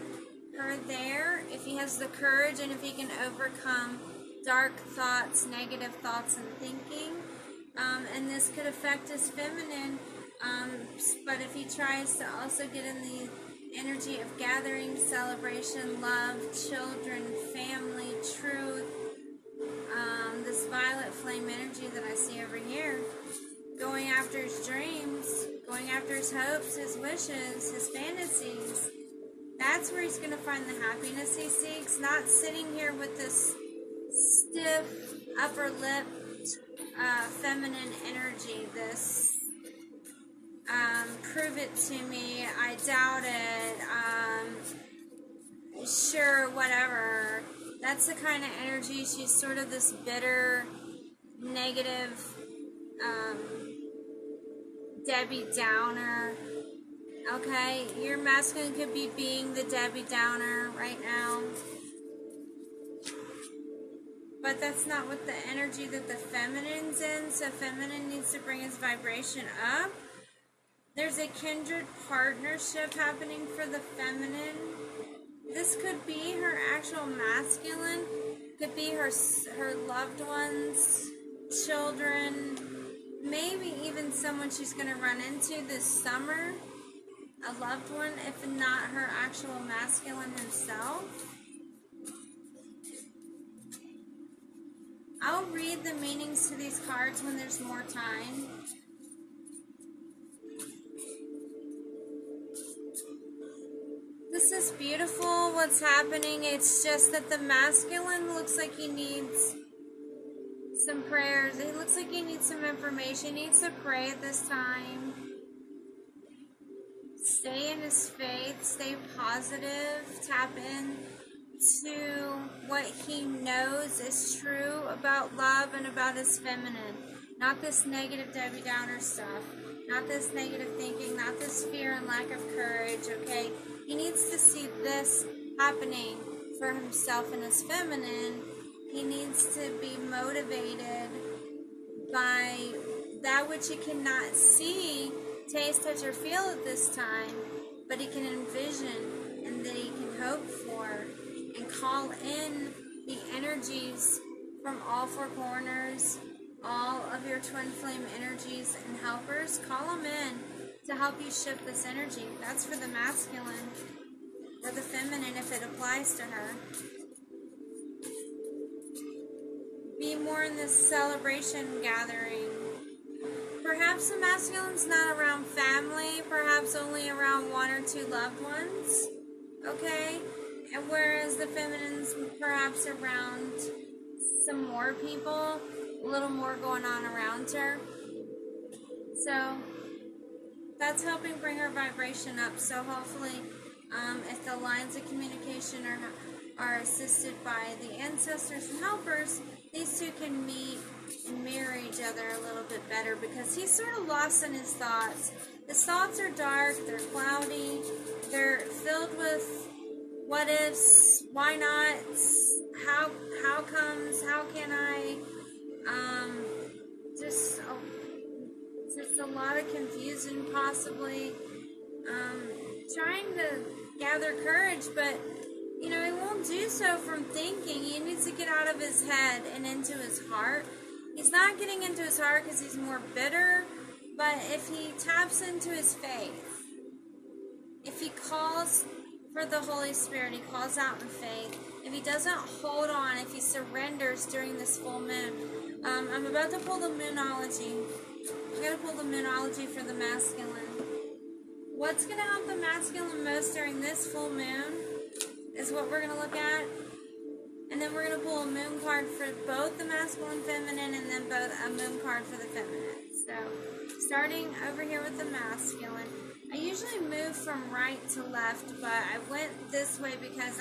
her there if he has the courage and if he can overcome dark thoughts, negative thoughts and thinking. And this could affect his feminine, but if he tries to also get in the energy of gathering, celebration, love, children, family, truth, this violet flame energy that I see over here, going after his dreams, going after his hopes, his wishes, his fantasies, that's where he's going to find the happiness he seeks, not sitting here with this stiff, upper lip, feminine energy, this prove it to me, I doubt it, sure, whatever. That's the kind of energy. She's sort of this bitter, negative, Debbie Downer. Okay, your masculine could be being the Debbie Downer right now. But that's not what the energy that the feminine's in. So feminine needs to bring his vibration up. There's a kindred partnership happening for the feminine. This could be her actual masculine. Could be her loved ones, children, maybe even someone she's going to run into this summer. A loved one, if not her actual masculine himself. I'll read the meanings to these cards when there's more time. This is beautiful what's happening. It's just that the masculine looks like he needs some prayers. It looks like he needs some information. He needs to pray at this time. Stay in his faith. Stay positive. Tap in to what he knows is true about love and about his feminine. Not this negative Debbie Downer stuff. Not this negative thinking. Not this fear and lack of courage, okay? He needs to see this happening for himself and his feminine. He needs to be motivated by that which he cannot see, taste, touch, or feel at this time, but he can envision and that he can hope for, and call in the energies from all 4 corners, all of your twin flame energies and helpers. Call them in to help you shift this energy. That's for the masculine or the feminine if it applies to her. Be more in this celebration gathering. Perhaps perhaps the masculine's not around family, perhaps only around 1 or 2 loved ones, okay? And whereas the feminine's perhaps around some more people, a little more going on around her. So that's helping bring her vibration up. So hopefully, if the lines of communication are assisted by the ancestors and helpers, these two can meet and mirror each other a little bit better, because he's sort of lost in his thoughts. His thoughts are dark, they're cloudy, they're filled with what ifs, why nots, how comes, how can I, just a lot of confusion, possibly, trying to gather courage, but he won't do so from thinking. He needs to get out of his head and into his heart. He's not getting into his heart because he's more bitter, but if he taps into his faith, if he calls for the Holy Spirit, he calls out in faith, if he doesn't hold on, if he surrenders during this full moon, I'm about to pull the moonology. I'm going to pull the moonology for the masculine. What's going to help the masculine most during this full moon is what we're going to look at. And then we're going to pull a moon card for both the masculine and feminine, and then both a moon card for the feminine. So, starting over here with the masculine. I usually move from right to left, but I went this way because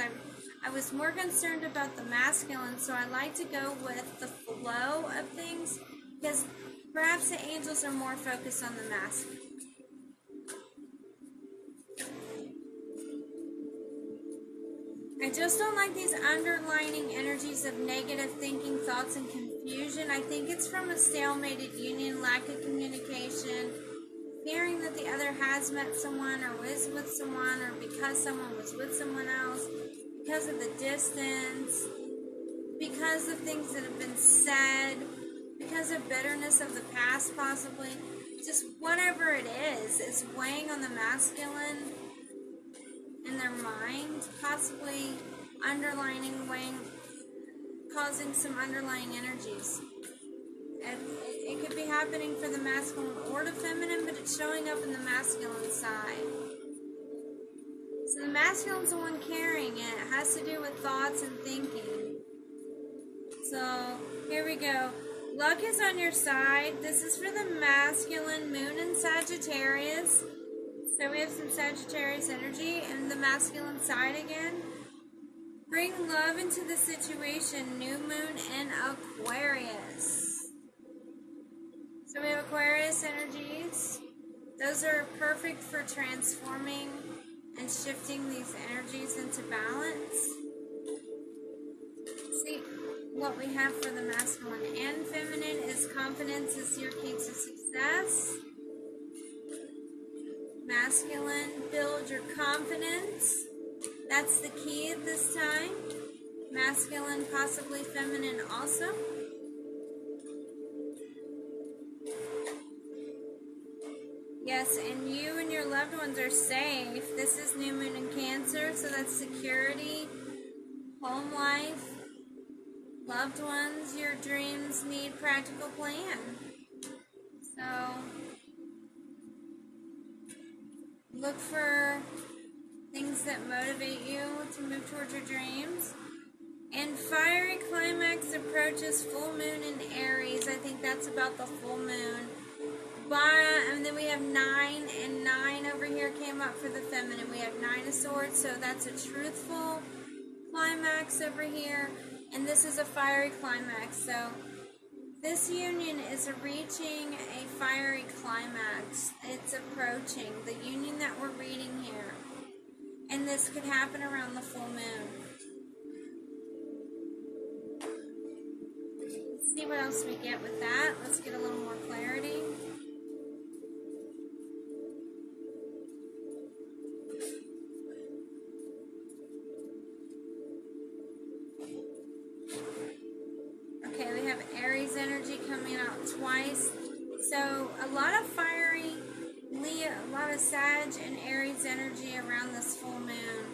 I was more concerned about the masculine, so I like to go with the flow of things, because perhaps the angels are more focused on the masculine. I just don't like these underlining energies of negative thinking, thoughts, and confusion. I think it's from a stalemated union, lack of communication, fearing that the other has met someone or is with someone, or because someone was with someone else, because of the distance, because of things that have been said, because of bitterness of the past, possibly. Just whatever it is weighing on the masculine in their mind, possibly weighing, causing some underlying energies. And it could be happening for the masculine or the feminine, but it's showing up in the masculine side. So the masculine's the one carrying it. It has to do with thoughts and thinking. So here we go. Luck is on your side. This is for the masculine, moon in Sagittarius. So we have some Sagittarius energy and the masculine side again. Bring love into the situation. New moon in Aquarius. So we have Aquarius energies. Those are perfect for transforming and shifting these energies into balance. See, what we have for the masculine and feminine is confidence is your key to success. Masculine, build your confidence. That's the key at this time. Masculine, possibly feminine also. Yes, and you and your loved ones are safe. This is new moon in Cancer, so that's security, home life, loved ones. Your dreams need practical plan. So look for things that motivate you to move towards your dreams. And fiery climax approaches full moon in Aries. I think that's about the full moon. And then we have 9, and 9 over here came up for the feminine. We have 9 of Swords, so that's a truthful climax over here. And this is a fiery climax. So this union is reaching a fiery climax. It's approaching the union that we're reading here. And this could happen around the full moon. Let's see what else we get with that. Let's get a little more clarity. Okay, we have Aries energy coming out twice. So a lot of fiery Leo, a lot of Sag and Aries energy around this full moon.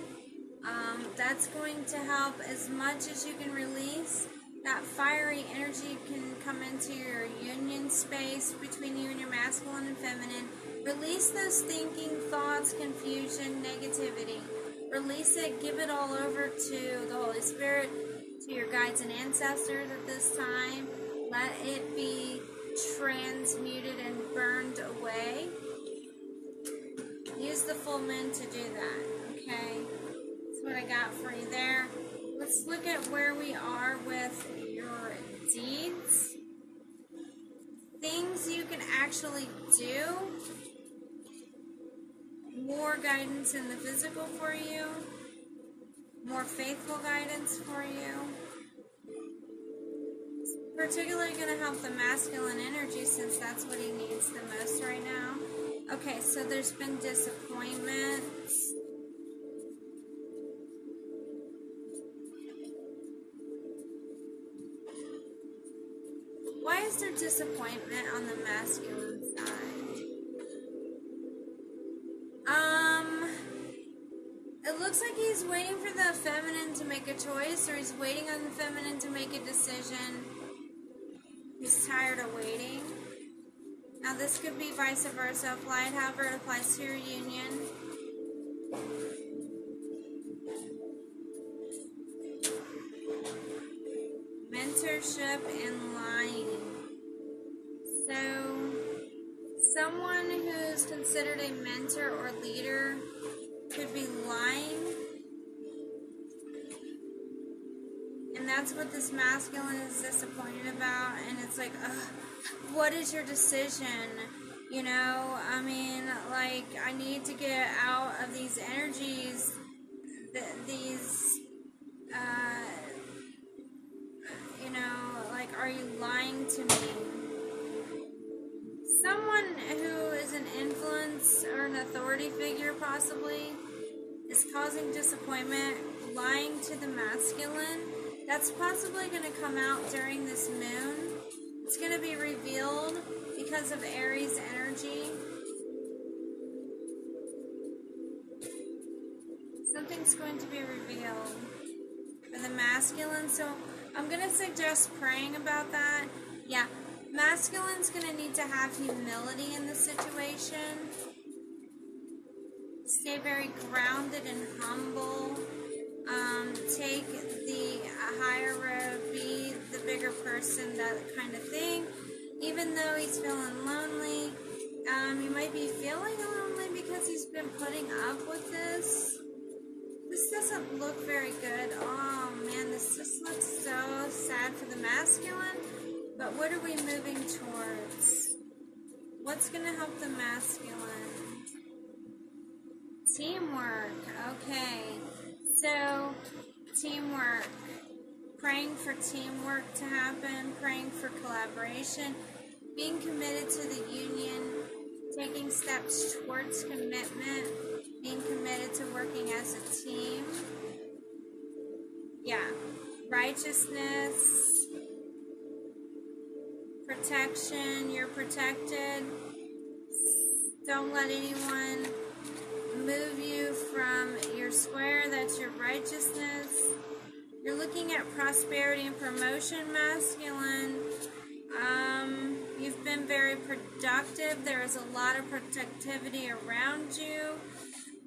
That's going to help as much as you can release. That fiery energy can come into your union space between you and your masculine and feminine. Release those thinking, thoughts, confusion, negativity. Release it, give it all over to the Holy Spirit, to your guides and ancestors at this time. Let it be transmuted and burned away. Use the full moon to do that, okay? That's what I got for you there. Let's look at where we are with your deeds. Things you can actually do. More guidance in the physical for you. More faithful guidance for you. It's particularly going to help the masculine energy since that's what he needs the most right now. Okay, so there's been disappointments. Why is there disappointment on the masculine side? It looks like he's waiting for the feminine to make a choice, or he's waiting on the feminine to make a decision. He's tired of waiting. Now this could be vice versa applied, however it applies to your union. Mentorship and lying. So, someone who's considered a mentor or leader could be lying. And that's what this masculine is disappointed about. And it's like, what is your decision? You know, I mean, like, I need to get out of these energies, these, you know, like, are you lying to me? Someone who is an influence or an authority figure possibly is causing disappointment, lying to the masculine. That's possibly going to come out during this moon. It's going to be revealed because of Aries energy. Something's going to be revealed for the masculine. So I'm going to suggest praying about that. Yeah, masculine's going to need to have humility in the situation. Stay very grounded and humble. Take the higher road, be the bigger person, that kind of thing. Even though he's feeling lonely, he might be feeling lonely because he's been putting up with this. This doesn't look very good. Oh man, this just looks so sad for the masculine. But what are we moving towards? What's going to help the masculine? Teamwork. Okay. So, teamwork. Praying for teamwork to happen. Praying for collaboration. Being committed to the union. Taking steps towards commitment. Being committed to working as a team. Yeah. Righteousness. Protection. You're protected. Don't let anyone move you from your square. That's your righteousness. You're looking at prosperity and promotion, masculine. You've been very productive. There is a lot of productivity around you.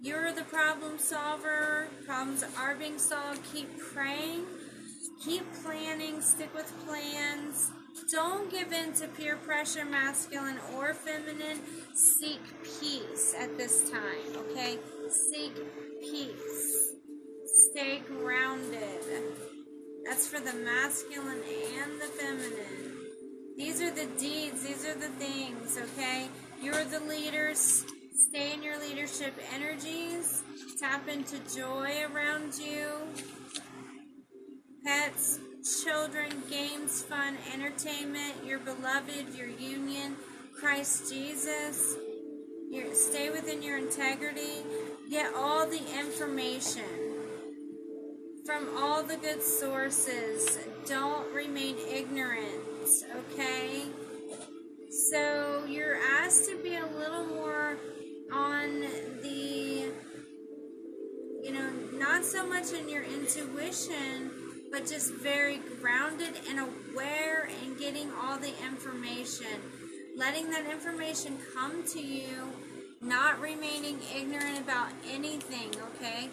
You're the problem solver. Problems are being solved. Keep praying. Keep planning. Stick with plans. Don't give in to peer pressure, masculine or feminine. Seek peace at this time, okay? Seek peace. Stay grounded. That's for the masculine and the feminine. These are the deeds. These are the things, okay? You're the leaders. Stay in your leadership energies. Tap into joy around you. Pets, children, games, fun, entertainment, your beloved, your union, Christ Jesus. Stay within your integrity. Get all the information from all the good sources. Don't remain ignorant, okay? So you're asked to be a little more on the, not so much in your intuition, but just very grounded and aware and getting all the information. Letting that information come to you, not remaining ignorant about anything, okay?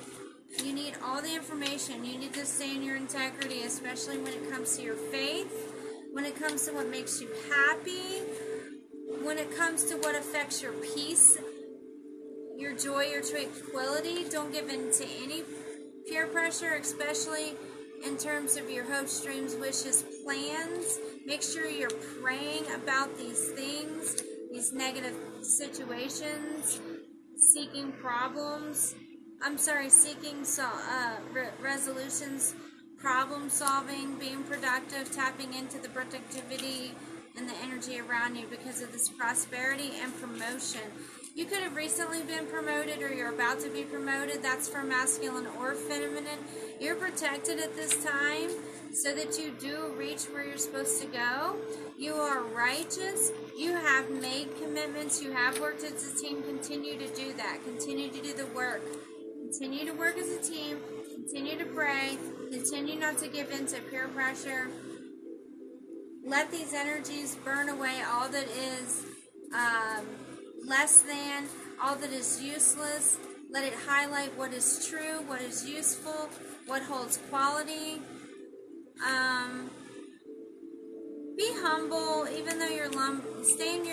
You need all the information. You need to stay in your integrity, especially when it comes to your faith, when it comes to what makes you happy, when it comes to what affects your peace, your joy, your tranquility. Don't give in to any peer pressure, especially in terms of your hopes, dreams, wishes, plans. Make sure you're praying about these things, these negative situations, seeking resolutions, problem solving, being productive, tapping into the productivity and the energy around you because of this prosperity and promotion. You could have recently been promoted or you're about to be promoted. That's for masculine or feminine. You're protected at this time so that you do reach where you're supposed to go. You are righteous. You have made commitments. You have worked as a team. Continue to do that. Continue to do the work. Continue to work as a team. Continue to pray. Continue not to give in to peer pressure. Let these energies burn away all that is less than, all that is useless. Let it highlight what is true, what is useful, what holds quality. Be humble, even though you're stay in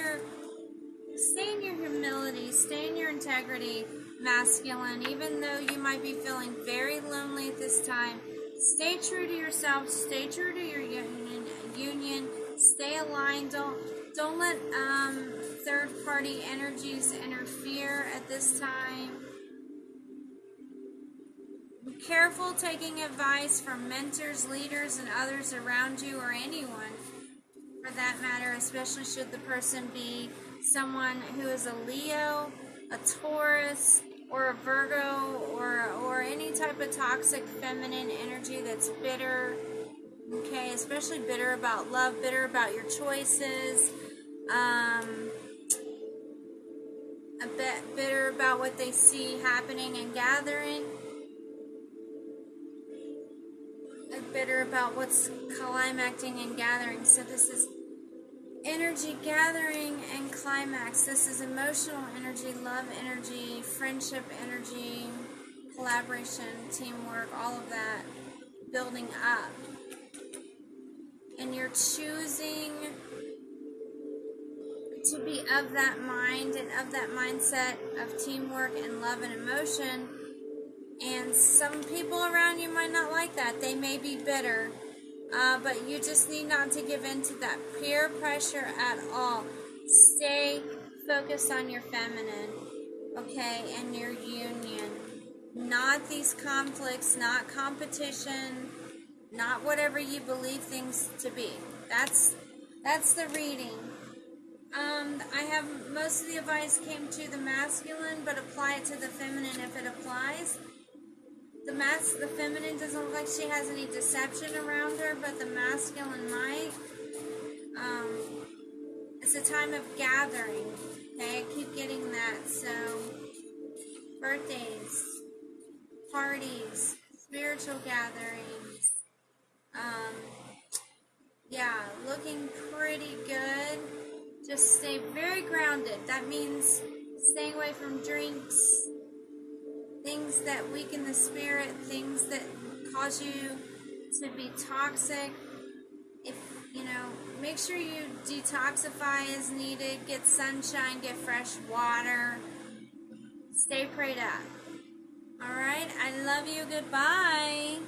your humility, stay in your integrity, masculine, even though you might be feeling very lonely at this time. Stay true to yourself, stay true to your union, stay aligned. Don't let third-party energies interfere at this time. Be careful taking advice from mentors, leaders, and others around you, or anyone for that matter, especially should the person be someone who is a Leo, a Taurus, or a Virgo, or any type of toxic feminine energy that's bitter, okay, especially bitter about love, bitter about your choices, a bit bitter about what they see happening and gathering, bitter about what's climaxing and gathering. So this is energy gathering and climax. This is emotional energy, love energy, friendship energy, collaboration, teamwork, all of that building up. And you're choosing to be of that mind and of that mindset of teamwork and love and emotion. And some people around you might not like that. They may be bitter. But you just need not to give in to that peer pressure at all. Stay focused on your feminine, okay, and your union. Not these conflicts, not competition, not whatever you believe things to be. That's the reading. I have most of the advice came to the masculine, but apply it to the feminine if it applies. The feminine doesn't look like she has any deception around her, but the masculine might. It's a time of gathering. Okay, I keep getting that. So, birthdays, parties, spiritual gatherings. Yeah, looking pretty good. Just stay very grounded. That means staying away from drinks, things that weaken the spirit, things that cause you to be toxic. If make sure you detoxify as needed, get sunshine, get fresh water, stay prayed up. Alright, I love you, goodbye.